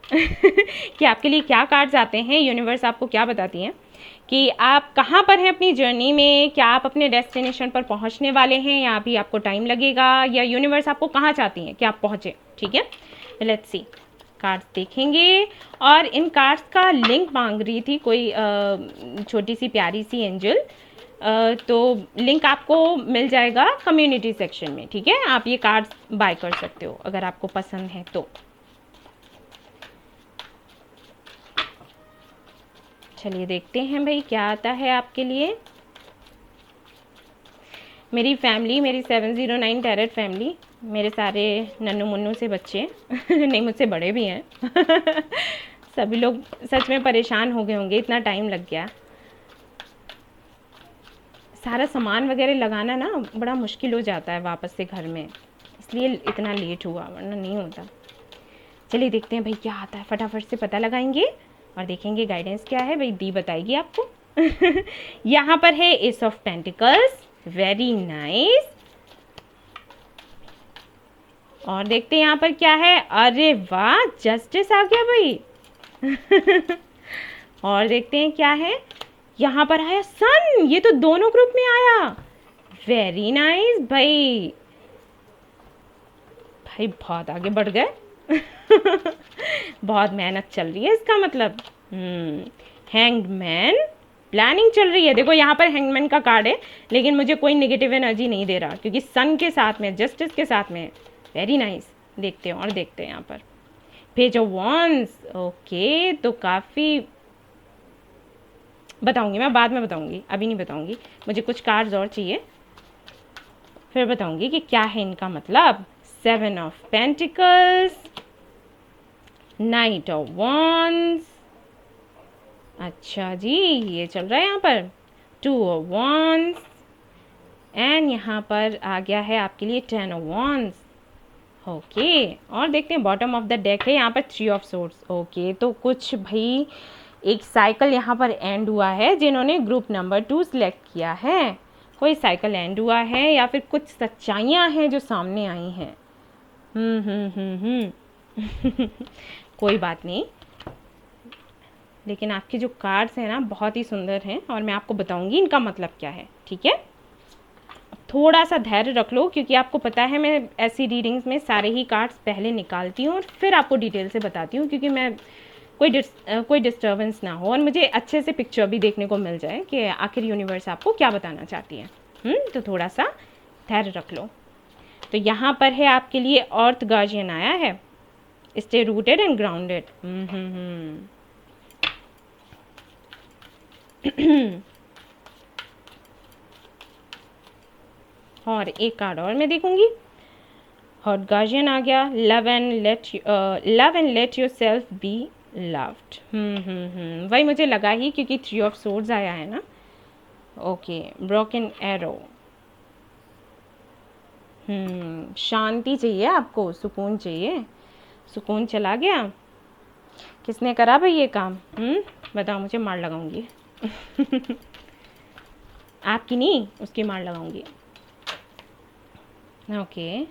कि आपके लिए क्या कार्ड्स आते हैं, यूनिवर्स आपको क्या बताती हैं कि आप कहाँ पर हैं अपनी जर्नी में, क्या आप अपने डेस्टिनेशन पर पहुँचने वाले हैं या अभी आपको टाइम लगेगा, या यूनिवर्स आपको कहाँ चाहती हैं कि आप पहुँचे, ठीक है। लेट्स सी, कार्ड्स देखेंगे और इन कार्ड्स का लिंक मांग रही थी कोई छोटी सी प्यारी सी एंजल, तो लिंक आपको मिल जाएगा कम्युनिटी सेक्शन में, ठीक है। आप ये कार्ड्स बाय कर सकते हो अगर आपको पसंद है तो। चलिए देखते हैं भाई क्या आता है आपके लिए। मेरी फैमिली, मेरी 709 टैरेट फैमिली, मेरे सारे नन्नू मुन्नू से बच्चे नहीं मुझसे बड़े भी हैं सभी लोग सच में परेशान हो गए होंगे, इतना टाइम लग गया। सारा सामान वगैरह लगाना ना बड़ा मुश्किल हो जाता है वापस से घर में, इसलिए इतना लेट हुआ, वरना नहीं होता। चलिए देखते हैं भाई क्या आता है, फटाफट से पता लगाएंगे और देखेंगे गाइडेंस क्या है भाई, दी बताएगी आपको यहाँ पर है S of pentacles, very nice. और देखते हैं यहाँ पर क्या है, अरे वाह जस्टिस आ गया भाई और देखते हैं क्या है, यहाँ पर आया सन, ये तो दोनों ग्रुप में आया, वेरी नाइस भाई, भाई बहुत आगे बढ़ गए बहुत मेहनत चल रही है इसका मतलब। हैंग्ड मैन, प्लानिंग चल रही है। देखो यहाँ पर हैंगमैन का कार्ड है, लेकिन मुझे कोई नेगेटिव एनर्जी नहीं दे रहा क्योंकि सन के साथ में, जस्टिस के साथ में, वेरी नाइस। देखते हैं और देखते हैं यहाँ पर पेज ऑफ वॉन्ड्स, ओके, तो काफ़ी बताऊंगी मैं बाद में, बताऊंगी अभी नहीं बताऊंगी, मुझे कुछ कार्ड्स और चाहिए फिर बताऊंगी कि क्या है इनका मतलब। 7 of pentacles, night of wands, अच्छा जी ये चल रहा है यहाँ पर 2 ऑफ वॉन्ड्स, एंड यहाँ पर आ गया है आपके लिए 10 ऑफ वॉन्ड्स, ओके। और देखते हैं बॉटम ऑफ द डेक है यहाँ पर 3 ऑफ सोर्ड्स, ओके। तो कुछ भाई एक साइकिल यहाँ पर एंड हुआ है, जिन्होंने ग्रुप नंबर 2 सिलेक्ट किया है, कोई साइकिल एंड हुआ है या फिर कुछ सच्चाइयाँ हैं जो सामने आई हैं। कोई बात नहीं, लेकिन आपके जो कार्ड्स हैं ना बहुत ही सुंदर हैं और मैं आपको बताऊंगी इनका मतलब क्या है, ठीक है। थोड़ा सा धैर्य रख लो क्योंकि आपको पता है मैं ऐसी रीडिंग्स में सारे ही कार्ड्स पहले निकालती हूँ और फिर आपको डिटेल से बताती हूँ, क्योंकि मैं कोई डिस्टर्बेंस ना हो और मुझे अच्छे से पिक्चर भी देखने को मिल जाए कि आखिर यूनिवर्स आपको क्या बताना चाहती है। तो थोड़ा सा धैर्य रख लो। तो यहाँ पर है आपके लिए अर्थ गार्जियन आया है, स्टे रूटेड एंड ग्राउंडेड। और एक कार्ड और मैं देखूंगी, हॉट गार्जियन आ गया, love and let your self be loved. वही मुझे लगा ही क्योंकि 3 ऑफ सोर्ड्स आया है ना, ओके। ब्रोकन एरो, शांति चाहिए आपको, सुकून चाहिए, सुकून चला गया। किसने करा भाई ये काम, बताओ मुझे, मार लगाऊंगी आपकी नहीं, उसकी मार लगाऊंगी, ओके।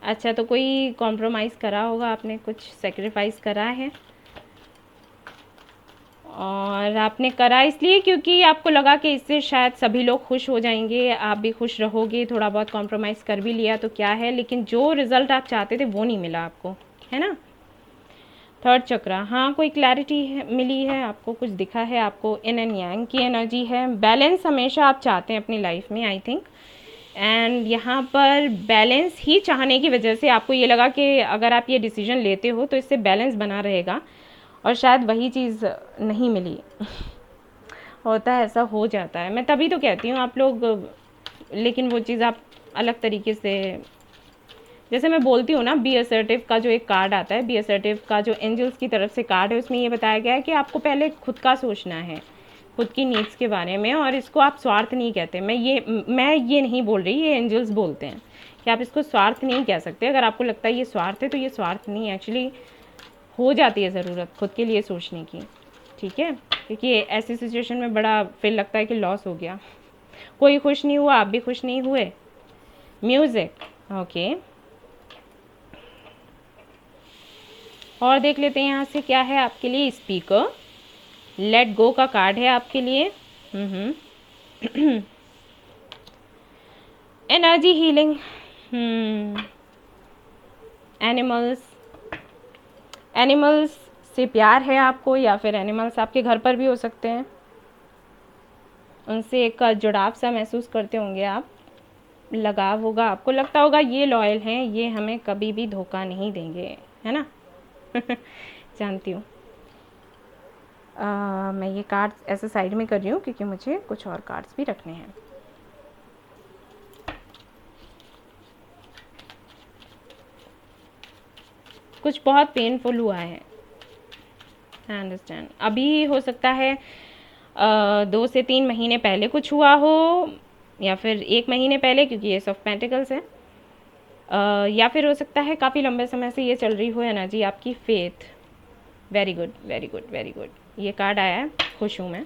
अच्छा तो कोई कॉम्प्रोमाइज़ करा होगा आपने, कुछ सेक्रीफाइस करा है, और आपने करा इसलिए क्योंकि आपको लगा कि इससे शायद सभी लोग खुश हो जाएंगे, आप भी खुश रहोगे, थोड़ा बहुत कॉम्प्रोमाइज़ कर भी लिया तो क्या है, लेकिन जो रिज़ल्ट आप चाहते थे वो नहीं मिला आपको, है ना। थर्ड चक्रा, हाँ कोई क्लैरिटी मिली है आपको, कुछ दिखा है आपको, इन एंड यांग की एनर्जी है, बैलेंस हमेशा आप चाहते हैं अपनी लाइफ में, आई थिंक एंड यहाँ पर बैलेंस ही चाहने की वजह से आपको ये लगा कि अगर आप ये डिसीजन लेते हो तो इससे बैलेंस बना रहेगा, और शायद वही चीज़ नहीं मिली। होता है, ऐसा हो जाता है। मैं तभी तो कहती हूँ आप लोग, लेकिन वो चीज़ आप अलग तरीके से, जैसे मैं बोलती हूँ ना, बी असर्टिव का जो एक कार्ड आता है, बी असर्टिव का जो एंजल्स की तरफ से कार्ड है, उसमें ये बताया गया है कि आपको पहले खुद का सोचना है, खुद की नीड्स के बारे में, और इसको आप स्वार्थ नहीं कहते। मैं ये नहीं बोल रही, ये एंजल्स बोलते हैं कि आप इसको स्वार्थ नहीं कह सकते। अगर आपको लगता है ये स्वार्थ है तो ये स्वार्थ नहीं है, एक्चुअली हो जाती है ज़रूरत खुद के लिए सोचने की, ठीक है। क्योंकि ऐसी सिचुएशन में बड़ा फिर लगता है कि लॉस हो गया, कोई खुश नहीं हुआ, आप भी खुश नहीं हुए। Music, okay. और देख लेते हैं यहाँ से क्या है आपके लिए। स्पीकर, लेट गो का कार्ड है आपके लिए। एनर्जी हीलिंग, एनिमल्स से प्यार है आपको, या फिर एनिमल्स आपके घर पर भी हो सकते हैं, उनसे एक जुड़ाव सा महसूस करते होंगे आप, लगाव होगा, आपको लगता होगा ये लॉयल हैं, ये हमें कभी भी धोखा नहीं देंगे, है ना। जानती हूँ। मैं ये कार्ड्स ऐसे साइड में कर रही हूँ क्योंकि मुझे कुछ और कार्ड्स भी रखने हैं। कुछ बहुत पेनफुल हुआ है, आई अंडरस्टैंड। अभी हो सकता है 2 से 3 महीने पहले कुछ हुआ हो, या फिर 1 महीने पहले, क्योंकि ये ऑफ पेंटिकल्स है। या फिर हो सकता है काफ़ी लंबे समय से ये चल रही हो एनर्जी आपकी। Faith, very good very good very good, ये कार्ड आया है, खुश हूँ मैं।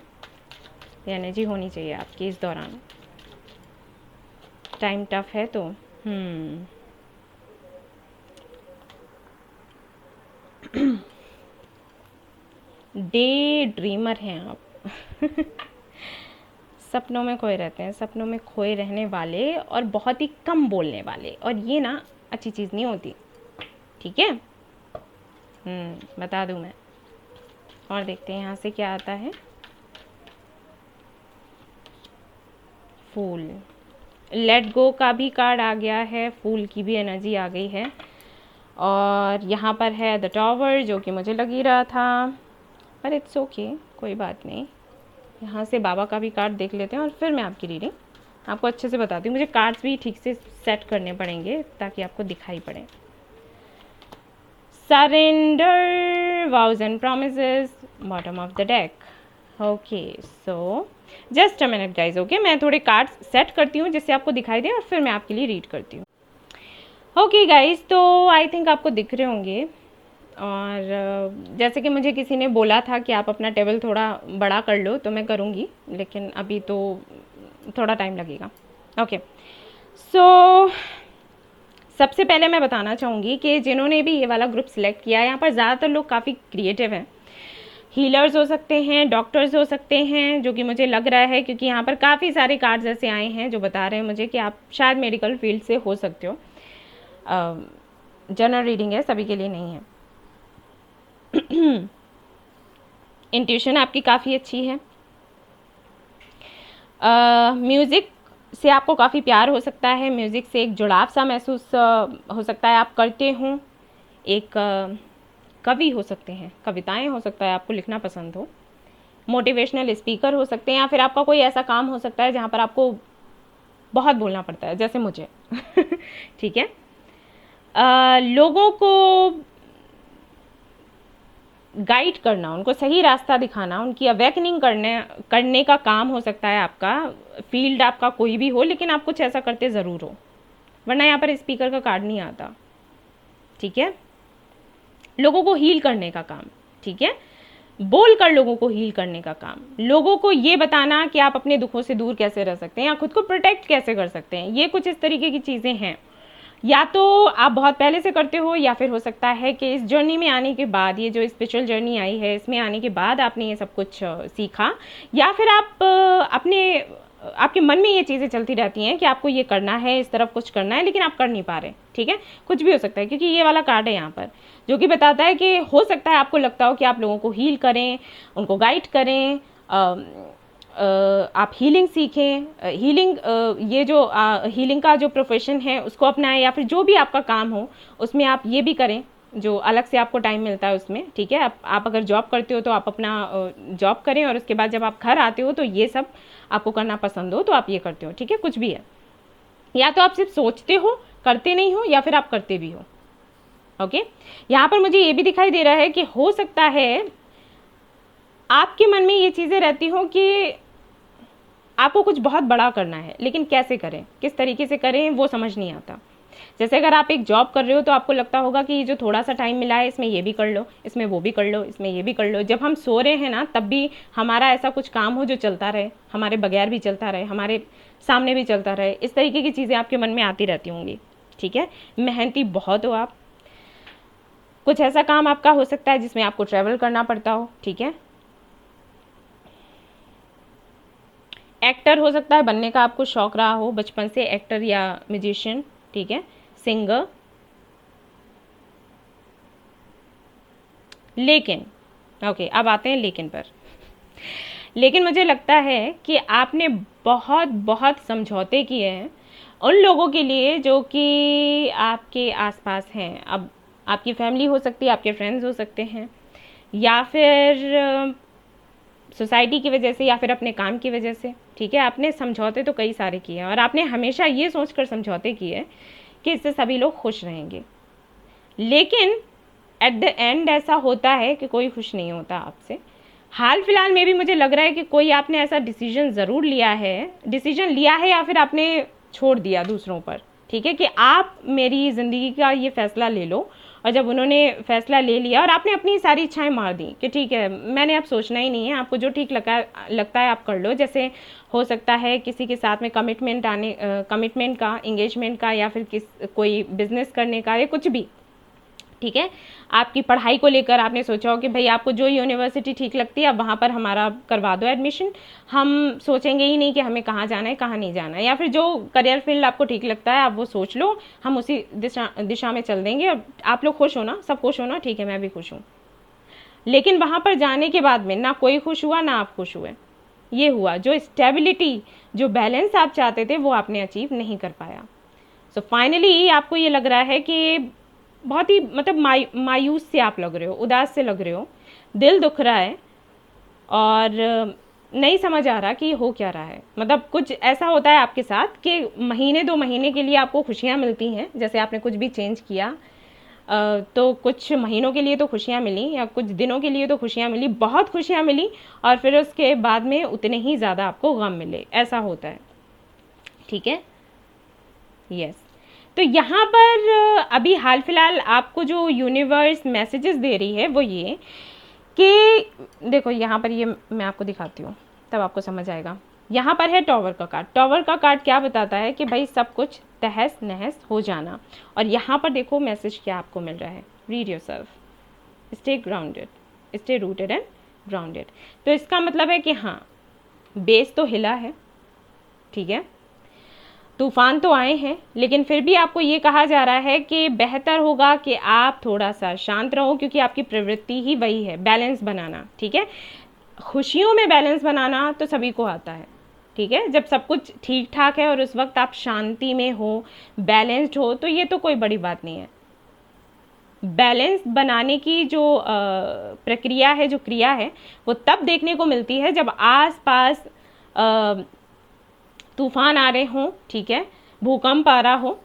ये एनर्जी होनी चाहिए आपकी इस दौरान। टाइम टफ है तो डे ड्रीमर हैं आप। सपनों में खोए रहते हैं, सपनों में खोए रहने वाले, और बहुत ही कम बोलने वाले, और ये ना अच्छी चीज़ नहीं होती, ठीक है। बता दूँ मैं। और देखते हैं यहाँ से क्या आता है। फूल, लेट गो का भी कार्ड आ गया है, फूल की भी एनर्जी आ गई है, और यहाँ पर है द टॉवर, जो कि मुझे लग ही रहा था, पर इट्स ओके, कोई बात नहीं। यहाँ से बाबा का भी कार्ड देख लेते हैं और फिर मैं आपकी रीडिंग आपको अच्छे से बताती हूँ। मुझे कार्ड्स भी ठीक से सेट करने पड़ेंगे ताकि आपको दिखाई पड़े। Surrender, वाउज and promises, bottom of the deck. Okay, so just a minute guys, okay. मैं थोड़े कार्ड्स सेट करती हूँ जिससे आपको दिखाई दे, और फिर मैं आपके लिए रीड करती हूँ। ओके गाइज, तो आई थिंक आपको दिख रहे होंगे। और जैसे कि मुझे किसी ने बोला था कि आप अपना टेबल थोड़ा बड़ा कर लो, तो मैं करूँगी, लेकिन अभी तो थोड़ा टाइम लगेगा। ओके, सो सबसे पहले मैं बताना चाहूँगी कि जिन्होंने भी ये वाला ग्रुप सिलेक्ट किया है, यहाँ पर ज़्यादातर लोग काफ़ी क्रिएटिव हैं। हीलर्स हो सकते हैं, डॉक्टर्स हो सकते हैं, जो कि मुझे लग रहा है, क्योंकि यहाँ पर काफ़ी सारे कार्ड्स ऐसे आए हैं जो बता रहे हैं मुझे कि आप शायद मेडिकल फील्ड से हो सकते हो। जनरल रीडिंग है, सभी के लिए नहीं है। इंट्यूशन आपकी काफ़ी अच्छी है। म्यूज़िक से आपको काफ़ी प्यार हो सकता है, म्यूज़िक से एक जुड़ाव सा महसूस हो सकता है आप करते हो। एक कवि हो सकते हैं, कविताएं हो सकता है आपको लिखना पसंद हो। मोटिवेशनल स्पीकर हो सकते हैं, या फिर आपका कोई ऐसा काम हो सकता है जहाँ पर आपको बहुत बोलना पड़ता है, जैसे मुझे। ठीक है। लोगों को गाइड करना, उनको सही रास्ता दिखाना, उनकी अवेकनिंग करने का काम हो सकता है आपका। फील्ड आपका कोई भी हो, लेकिन आप कुछ ऐसा करते ज़रूर हो, वरना यहाँ पर स्पीकर का कार्ड नहीं आता। ठीक है। लोगों को हील करने का काम, ठीक है, बोल कर लोगों को हील करने का काम, लोगों को ये बताना कि आप अपने दुखों से दूर कैसे रह सकते हैं या खुद को प्रोटेक्ट कैसे कर सकते हैं। ये कुछ इस तरीके की चीज़ें हैं, या तो आप बहुत पहले से करते हो, या फिर हो सकता है कि इस जर्नी में आने के बाद, ये जो स्पिरिचुअल जर्नी आई है, इसमें आने के बाद आपने ये सब कुछ सीखा, या फिर आप आपके मन में ये चीज़ें चलती रहती हैं कि आपको ये करना है, इस तरफ कुछ करना है, लेकिन आप कर नहीं पा रहे। ठीक है, कुछ भी हो सकता है, क्योंकि ये वाला कार्ड है यहाँ पर जो कि बताता है कि हो सकता है आपको लगता हो कि आप लोगों को हील करें, उनको गाइड करें, आप हीलिंग सीखें, हीलिंग ये जो हीलिंग का जो प्रोफेशन है उसको अपनाएं, या फिर जो भी आपका काम हो उसमें आप ये भी करें जो अलग से आपको टाइम मिलता है उसमें, ठीक है। आप अगर जॉब करते हो तो आप अपना जॉब करें, और उसके बाद जब आप घर आते हो तो ये सब आपको करना पसंद हो तो आप ये करते हो, ठीक है। कुछ भी है, या तो आप सिर्फ सोचते हो, करते नहीं हो, या फिर आप करते भी हो। ओके, यहाँ पर मुझे ये भी दिखाई दे रहा है कि हो सकता है आपके मन में ये चीज़ें रहती हो कि आपको कुछ बहुत बड़ा करना है, लेकिन कैसे करें, किस तरीके से करें, वो समझ नहीं आता। जैसे अगर आप एक जॉब कर रहे हो तो आपको लगता होगा कि ये जो थोड़ा सा टाइम मिला है इसमें ये भी कर लो, इसमें वो भी कर लो, इसमें ये भी कर लो। जब हम सो रहे हैं ना तब भी हमारा ऐसा कुछ काम हो जो चलता रहे, हमारे बगैर भी चलता रहे, हमारे सामने भी चलता रहे। इस तरीके की चीज़ें आपके मन में आती रहती होंगी, ठीक है। मेहनती बहुत हो आप, कुछ ऐसा काम आपका हो सकता है जिसमें आपको ट्रैवल करना पड़ता हो, ठीक है। एक्टर हो सकता है बनने का आपको शौक रहा हो बचपन से, एक्टर या म्यूजिशियन, ठीक है, सिंगर। लेकिन ओके, अब आते हैं लेकिन पर। लेकिन मुझे लगता है कि आपने बहुत बहुत समझौते किए हैं उन लोगों के लिए जो कि आपके आसपास हैं। अब आपकी फैमिली हो सकती है, आपके फ्रेंड्स हो सकते हैं, या फिर सोसाइटी की वजह से, या फिर अपने काम की वजह से, ठीक है। आपने समझौते तो कई सारे किए हैं, और आपने हमेशा ये सोचकर समझौते किए कि इससे सभी लोग खुश रहेंगे। लेकिन एट द एंड ऐसा होता है कि कोई खुश नहीं होता आपसे। हाल फिलहाल में भी मुझे लग रहा है कि कोई आपने ऐसा डिसीजन ज़रूर लिया है, या फिर आपने छोड़ दिया दूसरों पर, ठीक है, कि आप मेरी ज़िंदगी का ये फ़ैसला ले लो। और जब उन्होंने फ़ैसला ले लिया और आपने अपनी सारी इच्छाएं मार दी कि ठीक है मैंने अब सोचना ही नहीं है, आपको जो ठीक लगता है आप कर लो। जैसे हो सकता है किसी के साथ में कमिटमेंट का, एंगेजमेंट का, या फिर कोई बिजनेस करने का, या कुछ भी, ठीक है। आपकी पढ़ाई को लेकर आपने सोचा हो कि भाई आपको जो यूनिवर्सिटी ठीक लगती है अब वहाँ पर हमारा करवा दो एडमिशन, हम सोचेंगे ही नहीं कि हमें कहाँ जाना है कहाँ नहीं जाना है। या फिर जो करियर फील्ड आपको ठीक लगता है आप वो सोच लो, हम उसी दिशा में चल देंगे। और आप लोग खुश हो ना, सब खुश हो ना, ठीक है मैं भी खुश हूँ। लेकिन वहाँ पर जाने के बाद में ना कोई खुश हुआ ना आप खुश हुए। ये हुआ, जो स्टेबिलिटी, जो बैलेंस आप चाहते थे वो आपने अचीव नहीं कर पाया। सो फाइनली आपको ये लग रहा है कि बहुत ही मतलब मायूस से आप लग रहे हो, उदास से लग रहे हो, दिल दुख रहा है, और नहीं समझ आ रहा कि हो क्या रहा है। मतलब कुछ ऐसा होता है आपके साथ कि महीने 2 महीने के लिए आपको खुशियाँ मिलती हैं, जैसे आपने कुछ भी चेंज किया तो कुछ महीनों के लिए तो खुशियाँ मिली, या कुछ दिनों के लिए तो खुशियाँ मिली, बहुत खुशियाँ मिली, और फिर उसके बाद में उतने ही ज़्यादा आपको गम मिले, ऐसा होता है, ठीक है। यस, तो यहाँ पर अभी हाल फिलहाल आपको जो यूनिवर्स मैसेजेस दे रही है वो ये कि देखो यहाँ पर, ये मैं आपको दिखाती हूँ तब आपको समझ आएगा। यहाँ पर है टॉवर का कार्ड। टॉवर का कार्ड क्या बताता है कि भाई सब कुछ तहस नहस हो जाना। और यहाँ पर देखो मैसेज क्या आपको मिल रहा है, read yourself, stay grounded, stay rooted and grounded. तो इसका मतलब है कि हाँ, बेस तो हिला है, ठीक है, तूफान तो आए हैं, लेकिन फिर भी आपको ये कहा जा रहा है कि बेहतर होगा कि आप थोड़ा सा शांत रहो, क्योंकि आपकी प्रवृत्ति ही वही है, बैलेंस बनाना, ठीक है। खुशियों में बैलेंस बनाना तो सभी को आता है, ठीक है। जब सब कुछ ठीक ठाक है और उस वक्त आप शांति में हो, बैलेंस्ड हो, तो ये तो कोई बड़ी बात नहीं है। बैलेंस बनाने की जो प्रक्रिया है, जो क्रिया है, वो तब देखने को मिलती है जब आस पास तूफान आ रहे हों, ठीक है, भूकंप आ रहा हो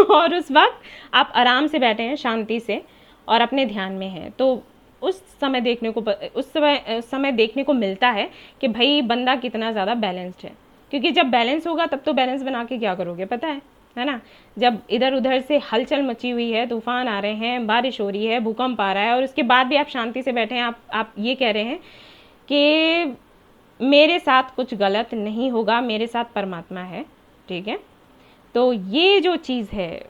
और उस वक्त आप आराम से बैठे हैं शांति से और अपने ध्यान में हैं, तो उस समय देखने को मिलता है कि भाई बंदा कितना ज़्यादा बैलेंस्ड है। क्योंकि जब बैलेंस होगा तब तो बैलेंस बना के क्या करोगे, पता है ना। जब इधर उधर से हलचल मची हुई है, तूफान आ रहे हैं, बारिश हो रही है, भूकंप आ रहा है, और उसके बाद भी आप शांति से बैठे हैं, आप ये कह रहे हैं कि मेरे साथ कुछ गलत नहीं होगा, मेरे साथ परमात्मा है, ठीक है। तो ये जो चीज़ है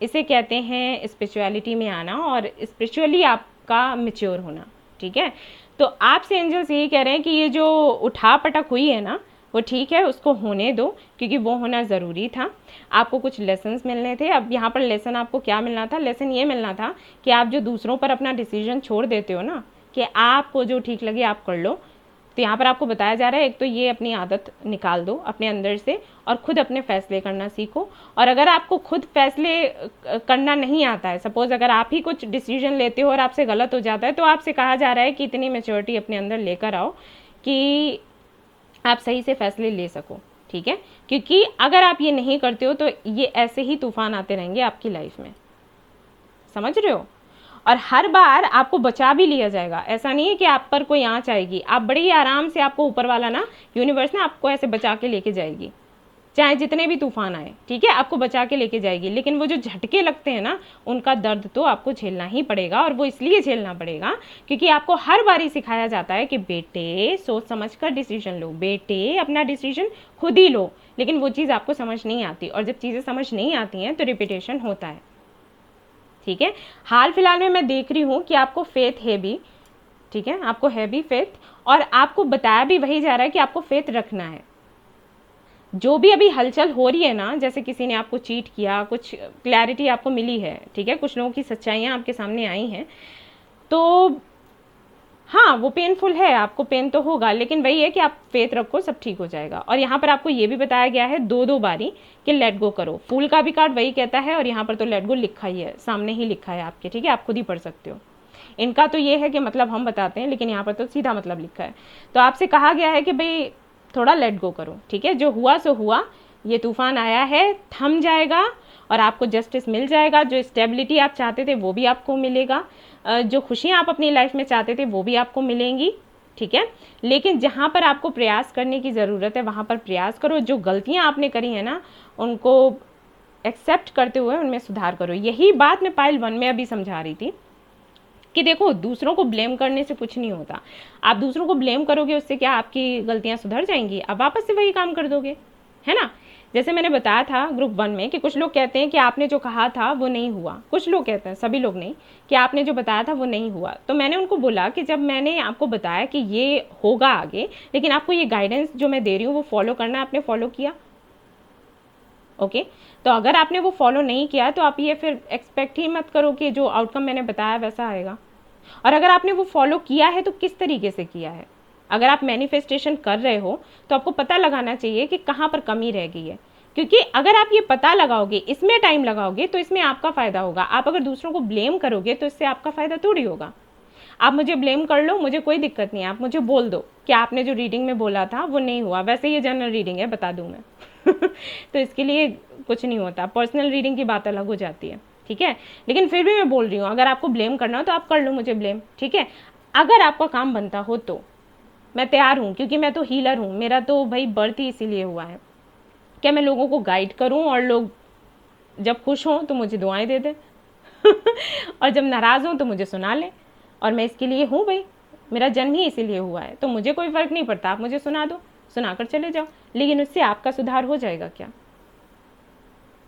इसे कहते हैं स्पिरिचुअलिटी में आना और स्पिरिचुअली आपका मैच्योर होना, ठीक है। तो आपसे एंजल्स यही कह रहे हैं कि ये जो उठा पटक हुई है ना, वो ठीक है, उसको होने दो, क्योंकि वो होना ज़रूरी था। आपको कुछ लेसन्स मिलने थे। अब यहाँ पर लेसन आपको क्या मिलना था? लेसन ये मिलना था कि आप जो दूसरों पर अपना डिसीजन छोड़ देते हो ना, कि आपको जो ठीक लगे आप कर लो, तो यहाँ पर आपको बताया जा रहा है एक तो ये अपनी आदत निकाल दो अपने अंदर से और खुद अपने फैसले करना सीखो। और अगर आपको खुद फैसले करना नहीं आता है, सपोज अगर आप ही कुछ डिसीजन लेते हो और आपसे गलत हो जाता है, तो आपसे कहा जा रहा है कि इतनी मैच्योरिटी अपने अंदर लेकर आओ कि आप सही से फैसले ले सको। ठीक है, क्योंकि अगर आप ये नहीं करते हो तो ये ऐसे ही तूफान आते रहेंगे आपकी लाइफ में, समझ रहे हो। और हर बार आपको बचा भी लिया जाएगा, ऐसा नहीं है कि आप पर कोई आंच आएगी, आप बड़े ही आराम से, आपको ऊपर वाला ना, यूनिवर्स ना आपको ऐसे बचा के लेके जाएगी, चाहे जितने भी तूफान आए। ठीक है, आपको बचा के लेके जाएगी। लेकिन वो जो झटके लगते हैं ना, उनका दर्द तो आपको झेलना ही पड़ेगा। और वो इसलिए झेलना पड़ेगा क्योंकि आपको हर बारी सिखाया जाता है कि बेटे सोच समझ कर डिसीजन लो, बेटे अपना डिसीजन खुद ही लो। लेकिन वो चीज़ आपको समझ नहीं आती, और जब चीज़ें समझ नहीं आती हैं तो रिपीटेशन होता है। ठीक है, हाल फिलहाल में मैं देख रही हूँ कि आपको फेथ है भी, ठीक है, आपको है भी फेथ, और आपको बताया भी वही जा रहा है कि आपको फेथ रखना है। जो भी अभी हलचल हो रही है ना, जैसे किसी ने आपको चीट किया, कुछ क्लैरिटी आपको मिली है, ठीक है, कुछ लोगों की सच्चाइयाँ आपके सामने आई हैं, तो हाँ वो पेनफुल है, आपको पेन तो होगा, लेकिन वही है कि आप फेथ रखो, सब ठीक हो जाएगा। और यहाँ पर आपको ये भी बताया गया है दो बारी कि लेट गो करो। फूल का भी कार्ड वही कहता है, और यहाँ पर तो लेट गो लिखा ही है, सामने ही लिखा है आपके, ठीक है, आप खुद ही पढ़ सकते हो। इनका तो ये है कि मतलब हम बताते हैं, लेकिन यहाँ पर तो सीधा मतलब लिखा है। तो आपसे कहा गया है कि भाई थोड़ा लेट गो करो, ठीक है, जो हुआ सो हुआ, ये तूफान आया है, थम जाएगा और आपको जस्टिस मिल जाएगा। जो स्टेबिलिटी आप चाहते थे वो भी आपको मिलेगा, जो खुशियाँ आप अपनी लाइफ में चाहते थे वो भी आपको मिलेंगी। ठीक है, लेकिन जहाँ पर आपको प्रयास करने की ज़रूरत है वहाँ पर प्रयास करो। जो गलतियाँ आपने करी हैं ना, उनको एक्सेप्ट करते हुए उनमें सुधार करो। यही बात मैं पाइल 1 में अभी समझा रही थी कि देखो, दूसरों को ब्लेम करने से कुछ नहीं होता। आप दूसरों को ब्लेम करोगे, उससे क्या आपकी गलतियाँ सुधर जाएंगी? आप वापस से वही काम कर दोगे, है ना। जैसे मैंने बताया था ग्रुप 1 में कि कुछ लोग कहते हैं कि आपने जो कहा था वो नहीं हुआ। कुछ लोग कहते हैं, सभी लोग नहीं, कि आपने जो बताया था वो नहीं हुआ। तो मैंने उनको बोला कि जब मैंने आपको बताया कि ये होगा आगे, लेकिन आपको ये गाइडेंस जो मैं दे रही हूँ वो फॉलो करना है, आपने फॉलो किया? ओके, तो अगर आपने वो फॉलो नहीं किया तो आप ये फिर एक्सपेक्ट ही मत करो कि जो आउटकम मैंने बताया वैसा आएगा। और अगर आपने वो फॉलो किया है तो किस तरीके से किया है। अगर आप मैनिफेस्टेशन कर रहे हो तो आपको पता लगाना चाहिए कि कहाँ पर कमी रह गई है, क्योंकि अगर आप ये पता लगाओगे, इसमें टाइम लगाओगे, तो इसमें आपका फ़ायदा होगा। आप अगर दूसरों को ब्लेम करोगे तो इससे आपका फ़ायदा थोड़ी होगा। आप मुझे ब्लेम कर लो, मुझे कोई दिक्कत नहीं है, आप मुझे बोल दो कि आपने जो रीडिंग में बोला था वो नहीं हुआ। वैसे ये जनरल रीडिंग है, बता दूँ मैं तो इसके लिए कुछ नहीं होता, पर्सनल रीडिंग की बात अलग हो जाती है, ठीक है। लेकिन फिर भी मैं बोल रही हूँ, अगर आपको ब्लेम करना हो तो आप कर लो मुझे ब्लेम, ठीक है। अगर आपका काम बनता हो तो मैं तैयार हूँ, क्योंकि मैं तो हीलर हूँ, मेरा तो भाई बर्थ ही इसीलिए हुआ है क्या मैं लोगों को गाइड करूँ, और लोग जब खुश हों तो मुझे दुआएं दे दें और जब नाराज़ हों तो मुझे सुना लें। और मैं इसके लिए हूँ भाई, मेरा जन्म ही इसीलिए हुआ है, तो मुझे कोई फ़र्क नहीं पड़ता, आप मुझे सुना दो, सुना कर चले जाओ। लेकिन उससे आपका सुधार हो जाएगा क्या?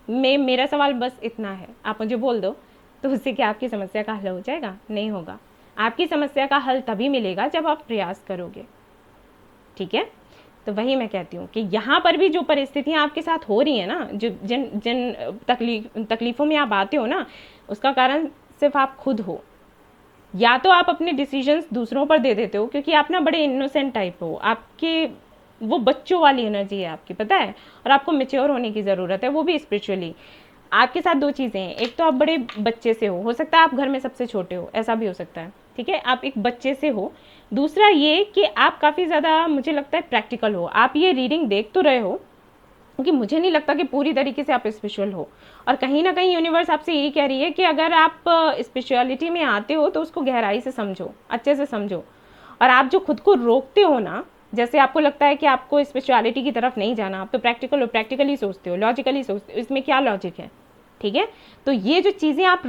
मेरा सवाल बस इतना है, आप मुझे बोल दो, तो उससे क्या आपकी समस्या का हल हो जाएगा? नहीं होगा। आपकी समस्या का हल तभी मिलेगा जब आप प्रयास करोगे, ठीक है। तो वही मैं कहती हूँ कि यहाँ पर भी जो परिस्थितियाँ आपके साथ हो रही हैं ना, जो जिन जिन तकलीफ़ों में आप आते हो ना, उसका कारण सिर्फ आप खुद हो। या तो आप अपने डिसीजंस दूसरों पर दे देते हो, क्योंकि आप ना बड़े इनोसेंट टाइप हो, आपके वो बच्चों वाली एनर्जी है आपकी, पता है, और आपको मेच्योर होने की ज़रूरत है, वो भी स्पिरिचुअली। आपके साथ 2 चीज़ें हैं, एक तो आप बड़े बच्चे से हो सकता है आप घर में सबसे छोटे हो, ऐसा भी हो सकता है, ठीक है, आप एक बच्चे से हो। दूसरा ये कि आप काफ़ी ज़्यादा, मुझे लगता है, प्रैक्टिकल हो। आप ये रीडिंग देख तो रहे हो, क्योंकि मुझे नहीं लगता कि पूरी तरीके से आप स्पिरिचुअल हो। और कहीं ना कहीं यूनिवर्स आपसे यही कह रही है कि अगर आप स्पिरिचुअलिटी में आते हो तो उसको गहराई से समझो, अच्छे से समझो। और आप जो खुद को रोकते हो ना, जैसे आपको लगता है कि आपको स्पिरिचुअलिटी की तरफ नहीं जाना, आप तो प्रैक्टिकल हो, प्रैक्टिकली सोचते हो, लॉजिकली सोचते हो, इसमें क्या लॉजिक है, ठीक है। तो ये जो चीज़ें आप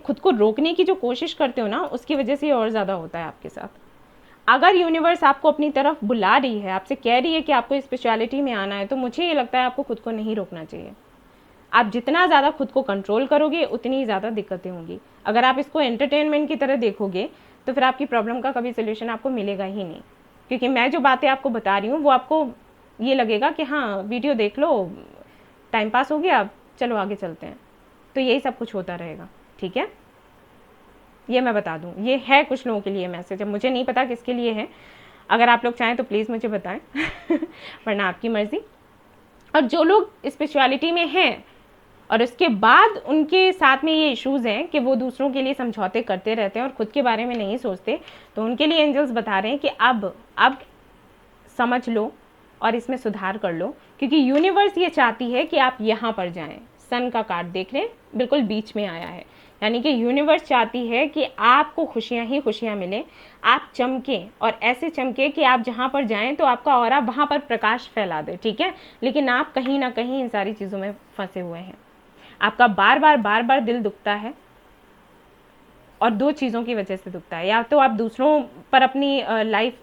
खुद को रोकने की जो कोशिश करते हो ना, उसकी वजह से और ज़्यादा होता है आपके साथ। अगर यूनिवर्स आपको अपनी तरफ बुला रही है, आपसे कह रही है कि आपको स्पिरिचुअलिटी में आना है, तो मुझे ये लगता है आपको खुद को नहीं रोकना चाहिए। आप जितना ज़्यादा खुद को कंट्रोल करोगे उतनी ज़्यादा दिक्कतें होंगी। अगर आप इसको एंटरटेनमेंट की तरह देखोगे तो फिर आपकी प्रॉब्लम का कभी सोल्यूशन आपको मिलेगा ही नहीं, क्योंकि मैं जो बातें आपको बता रही हूँ वो आपको ये लगेगा कि हाँ वीडियो देख लो, टाइम पास हो गया, चलो आगे चलते हैं। तो यही सब कुछ होता रहेगा, ठीक है। ये मैं बता दूं, ये है कुछ लोगों के लिए मैसेज, अब मुझे नहीं पता किसके लिए है। अगर आप लोग चाहें तो प्लीज़ मुझे बताएं वरना आपकी मर्ज़ी। और जो लोग स्पिरिचुअलिटी में हैं और उसके बाद उनके साथ में ये इश्यूज़ हैं कि वो दूसरों के लिए समझौते करते रहते हैं और ख़ुद के बारे में नहीं सोचते, तो उनके लिए एंजल्स बता रहे हैं कि अब समझ लो और इसमें सुधार कर लो, क्योंकि यूनिवर्स ये चाहती है कि आप यहाँ पर जाएं। सन का कार्ड देख रहे हैं, बिल्कुल बीच में आया है, यानी कि यूनिवर्स चाहती है कि आपको खुशियाँ ही खुशियाँ मिलें, आप चमकें और ऐसे चमके कि आप जहाँ पर जाएं तो आपका ऑरा वहाँ पर प्रकाश फैला दे, ठीक है। लेकिन आप कहीं ना कहीं इन सारी चीज़ों में फंसे हुए हैं, आपका बार बार दिल दुखता है और दो चीज़ों की वजह से दुखता है। या तो आप दूसरों पर अपनी लाइफ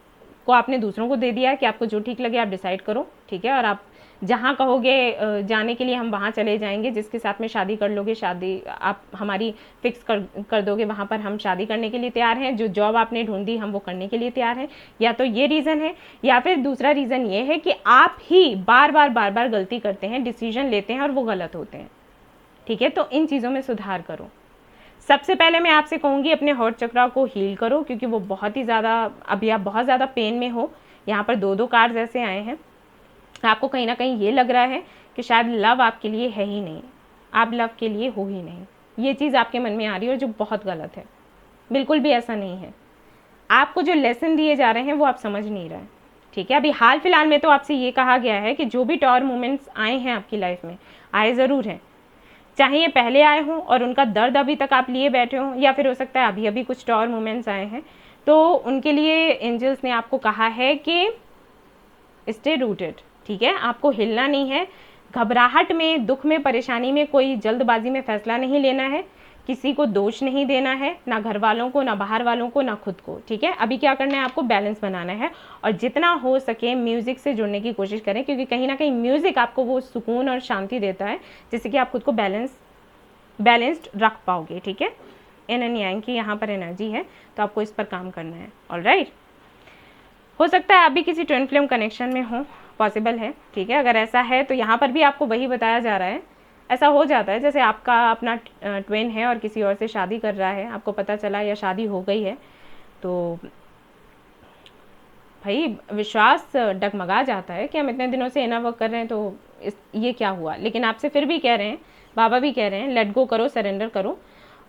को आपने दूसरों को दे दिया कि आपको जो ठीक लगे आप डिसाइड करो, ठीक है, और आप जहाँ कहोगे जाने के लिए हम वहाँ चले जाएंगे, जिसके साथ में शादी कर लोगे, शादी आप हमारी फिक्स कर दोगे, वहाँ पर हम शादी करने के लिए तैयार हैं, जो जॉब आपने ढूंढी हम वो करने के लिए तैयार हैं। या तो ये रीज़न है, या फिर दूसरा रीज़न ये है कि आप ही बार बार गलती करते हैं, डिसीजन लेते हैं और वो गलत होते हैं, ठीक है। तो इन चीज़ों में सुधार करो। सबसे पहले मैं आपसे कहूँगी अपने हार्ट चक्रा को हील करो, क्योंकि वो बहुत ही ज़्यादा, अभी आप बहुत ज़्यादा पेन में हो। यहाँ पर दो कार्ड्स ऐसे आए हैं, आपको कहीं ना कहीं ये लग रहा है कि शायद लव आपके लिए है ही नहीं, आप लव के लिए हो ही नहीं, ये चीज़ आपके मन में आ रही है, और जो बहुत गलत है। बिल्कुल भी ऐसा नहीं है। आपको जो लेसन दिए जा रहे हैं वो आप समझ नहीं रहे, ठीक है। अभी हाल फिलहाल में तो आपसे ये कहा गया है कि जो भी टॉर मोमेंट्स आए हैं आपकी लाइफ में, आए ज़रूर हैं, चाहे ये पहले आए हों और उनका दर्द अभी तक आप लिए बैठे हों, या फिर हो सकता है अभी अभी कुछ टॉर मोमेंट्स आए हैं, तो उनके लिए एंजल्स ने आपको कहा है कि स्टे रूटेड, ठीक है। आपको हिलना नहीं है, घबराहट में, दुख में, परेशानी में कोई जल्दबाजी में फैसला नहीं लेना है, किसी को दोष नहीं देना है, ना घर वालों को, ना बाहर वालों को, ना खुद को, ठीक है। अभी क्या करना है, आपको बैलेंस बनाना है, और जितना हो सके म्यूज़िक से जुड़ने की कोशिश करें, क्योंकि कहीं ना कहीं म्यूज़िक आपको वो सुकून और शांति देता है जिससे कि आप खुद को बैलेंस्ड रख पाओगे, ठीक है। इन एंड यांग की यहाँ पर एनर्जी है, तो आपको इस पर काम करना है। ऑलराइट, हो सकता है आप भी किसी ट्विन फ्लेम कनेक्शन में हो, पॉसिबल है, ठीक है। अगर ऐसा है तो यहाँ पर भी आपको वही बताया जा रहा है। ऐसा हो जाता है जैसे आपका अपना ट्विन है और किसी और से शादी कर रहा है, आपको पता चला या शादी हो गई है, तो भाई विश्वास डगमगा जाता है कि हम इतने दिनों से इनर वर्क कर रहे हैं, तो ये क्या हुआ। लेकिन आपसे फिर भी कह रहे हैं, बाबा भी कह रहे हैं, लेट गो करो, सरेंडर करो,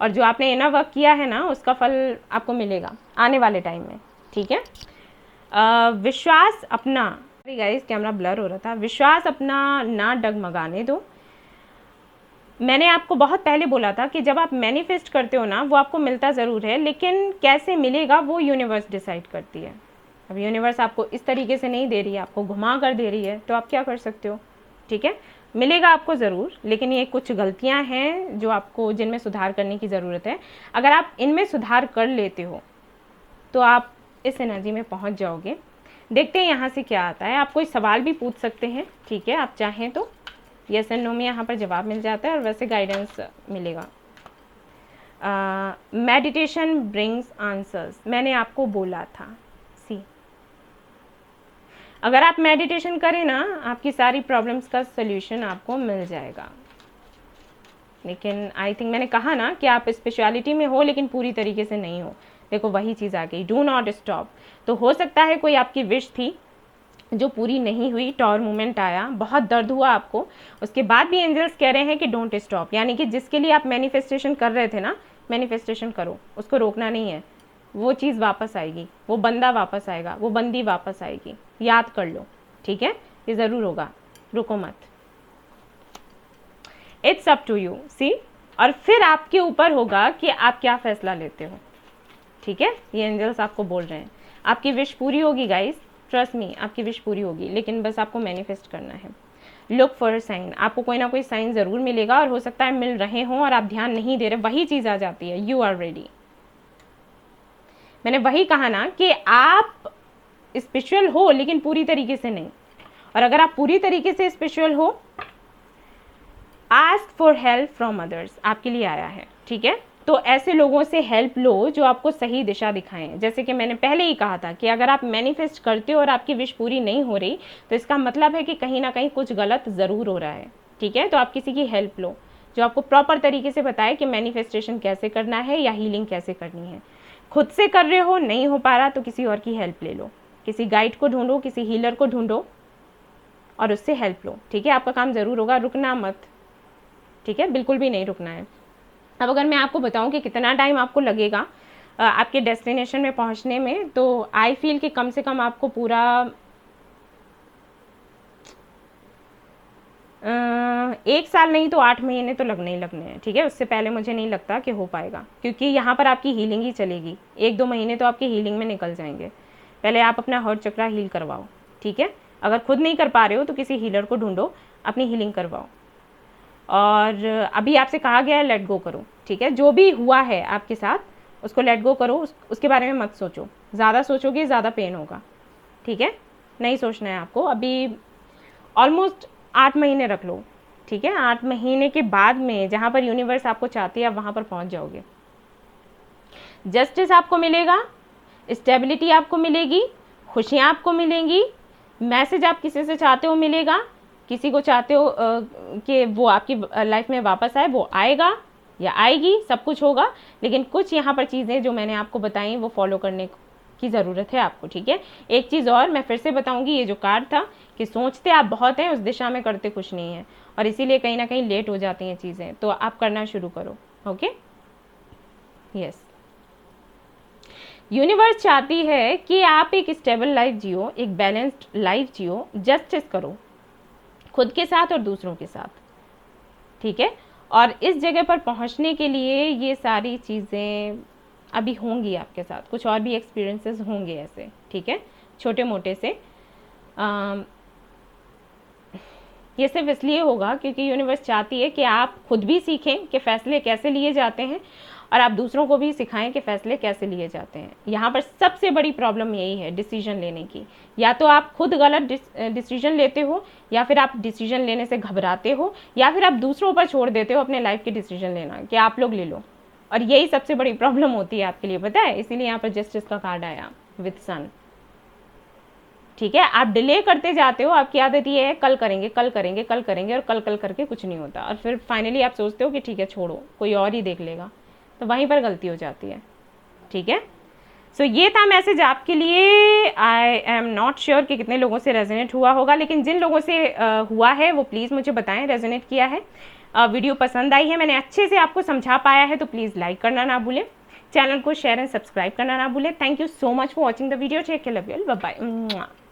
और जो आपने इनर वर्क किया है ना उसका फल आपको मिलेगा आने वाले टाइम में, ठीक है। विश्वास अपना, गाइस कैमरा ब्लर हो रहा था, विश्वास अपना ना डगमगाने दो। मैंने आपको बहुत पहले बोला था कि जब आप मैनिफेस्ट करते हो ना, वो आपको मिलता ज़रूर है, लेकिन कैसे मिलेगा वो यूनिवर्स डिसाइड करती है। अब यूनिवर्स आपको इस तरीके से नहीं दे रही है, आपको घुमा कर दे रही है, तो आप क्या कर सकते हो, ठीक है। मिलेगा आपको ज़रूर, लेकिन ये कुछ गलतियां हैं जो आपको, जिनमें सुधार करने की ज़रूरत है। अगर आप इनमें सुधार कर लेते हो तो आप इस एनर्जी में पहुंच जाओगे। देखते हैं यहाँ से क्या आता है। आप कोई सवाल भी पूछ सकते हैं, ठीक है, आप चाहें तो। यस एंड नो में यहाँ पर जवाब मिल जाता है और वैसे गाइडेंस मिलेगा। मेडिटेशन ब्रिंग्स आंसर्स, मैंने आपको बोला था। सी, अगर आप मेडिटेशन करें ना, आपकी सारी प्रॉब्लम्स का सल्यूशन आपको मिल जाएगा। लेकिन आई थिंक मैंने कहा ना कि आप स्पिरिचुअलिटी में हो लेकिन पूरी तरीके से नहीं हो। देखो वही चीज़ आ गई, डू नॉट स्टॉप। तो हो सकता है कोई आपकी विश थी जो पूरी नहीं हुई, टॉर मोमेंट आया, बहुत दर्द हुआ आपको, उसके बाद भी एंजल्स कह रहे हैं कि डोंट स्टॉप, यानी कि जिसके लिए आप मैनिफेस्टेशन कर रहे थे ना, मैनिफेस्टेशन करो, उसको रोकना नहीं है। वो चीज़ वापस आएगी, वो बंदा वापस आएगा, वो बंदी वापस आएगी, याद कर लो, ठीक है, ये ज़रूर होगा, रुको मत। इट्स अप टू यू, सी, और फिर आपके ऊपर होगा कि आप क्या फैसला लेते हो, ठीक है। ये एंजल्स आपको बोल रहे हैं आपकी विश पूरी होगी गाइस, ट्रस्ट मी, आपकी विश पूरी होगी, लेकिन बस आपको मैनिफेस्ट करना है। लुक फॉर साइन, आपको कोई ना कोई साइन ज़रूर मिलेगा, और हो सकता है मिल रहे हों और आप ध्यान नहीं दे रहे, वही चीज़ आ जाती है, यू आर रेडी। मैंने वही कहा ना कि आप स्पिरिचुअल हो लेकिन पूरी तरीके से नहीं, और अगर आप पूरी तरीके से स्पिरिचुअल हो, ask for help from others आपके लिए आया है, ठीक है। तो ऐसे लोगों से हेल्प लो जो आपको सही दिशा दिखाएं। जैसे कि मैंने पहले ही कहा था कि अगर आप मैनिफेस्ट करते हो और आपकी विश पूरी नहीं हो रही, तो इसका मतलब है कि कहीं ना कहीं कुछ गलत ज़रूर हो रहा है, ठीक है। तो आप किसी की हेल्प लो जो आपको प्रॉपर तरीके से बताए कि मैनिफेस्टेशन कैसे करना है या हीलिंग कैसे करनी है। खुद से कर रहे हो, नहीं हो पा रहा, तो किसी और की हेल्प ले लो, किसी गाइड को ढूंढो, किसी हीलर को ढूंढो और उससे हेल्प लो, ठीक है। आपका काम ज़रूर होगा, रुकना मत, ठीक है, बिल्कुल भी नहीं रुकना है। अब अगर मैं आपको बताऊं कि कितना टाइम आपको लगेगा आपके डेस्टिनेशन में पहुंचने में, तो आई फील कि कम से कम आपको पूरा 1 साल नहीं तो 8 महीने तो लगने ही लगने हैं, ठीक है। उससे पहले मुझे नहीं लगता कि हो पाएगा, क्योंकि यहाँ पर आपकी हीलिंग ही चलेगी। 1-2 महीने तो आपके हीलिंग में निकल जाएंगे। पहले आप अपना हर्ट चक्रा हील करवाओ, ठीक है। अगर खुद नहीं कर पा रहे हो तो किसी हीलर को ढूंढो, अपनी हीलिंग करवाओ। और अभी आपसे कहा गया है लेट गो करो, ठीक है। जो भी हुआ है आपके साथ उसको लेट गो करो, उसके बारे में मत सोचो। ज़्यादा सोचोगे ज़्यादा पेन होगा, ठीक है। नहीं सोचना है आपको। अभी ऑलमोस्ट 8 महीने रख लो, ठीक है। 8 महीने के बाद में जहाँ पर यूनिवर्स आपको चाहती है आप वहाँ पर पहुँच जाओगे। जस्टिस आपको मिलेगा, स्टेबिलिटी आपको मिलेगी, खुशियाँ आपको मिलेंगी, मैसेज आप किसी से चाहते हो मिलेगा, किसी को चाहते हो कि वो आपकी लाइफ में वापस आए, वो आएगा या आएगी, सब कुछ होगा। लेकिन कुछ यहाँ पर चीज़ें जो मैंने आपको बताई वो फॉलो करने की ज़रूरत है आपको, ठीक है। एक चीज़ और मैं फिर से बताऊंगी, ये जो कार्ड था कि सोचते आप बहुत हैं, उस दिशा में करते कुछ नहीं है, और इसीलिए कहीं ना कहीं लेट हो जाती हैं चीज़ें। तो आप करना शुरू करो, ओके। यस, यूनिवर्स चाहती है कि आप एक स्टेबल लाइफ जियो, एक बैलेंस्ड लाइफ जियो, जस्टिस करो खुद के साथ और दूसरों के साथ, ठीक है। और इस जगह पर पहुंचने के लिए ये सारी चीज़ें अभी होंगी आपके साथ, कुछ और भी एक्सपीरियंसेस होंगे ऐसे, ठीक है, छोटे मोटे से। ये सिर्फ इसलिए होगा क्योंकि यूनिवर्स चाहती है कि आप खुद भी सीखें कि फ़ैसले कैसे लिए जाते हैं, और आप दूसरों को भी सिखाएं कि फ़ैसले कैसे लिए जाते हैं। यहाँ पर सबसे बड़ी प्रॉब्लम यही है, डिसीजन लेने की। या तो आप खुद गलत डिसीजन लेते हो, या फिर आप डिसीजन लेने से घबराते हो, या फिर आप दूसरों पर छोड़ देते हो अपने लाइफ के डिसीजन लेना कि आप लोग ले लो। और यही सबसे बड़ी प्रॉब्लम होती है आपके लिए, पता है। इसीलिए यहाँ पर जस्टिस का कार्ड आया विद सन, ठीक है। आप डिले करते जाते हो, आपकी आदत ये है कल करेंगे कल करेंगे कल करेंगे, और कल कल करके कुछ नहीं होता, और फिर फाइनली आप सोचते हो कि ठीक है छोड़ो, कोई और ही देख लेगा, तो वहीं पर गलती हो जाती है, ठीक है। सो ये था मैसेज आपके लिए। आई एम नॉट श्योर कि कितने लोगों से रेजोनेट हुआ होगा, लेकिन जिन लोगों से हुआ है वो प्लीज़ मुझे बताएं रेजोनेट किया है, वीडियो पसंद आई है, मैंने अच्छे से आपको समझा पाया है, तो प्लीज़ लाइक करना ना भूलें, चैनल को शेयर एंड सब्सक्राइब करना ना भूलें। Thank you so much for watching the video. Take care, love you, bye bye.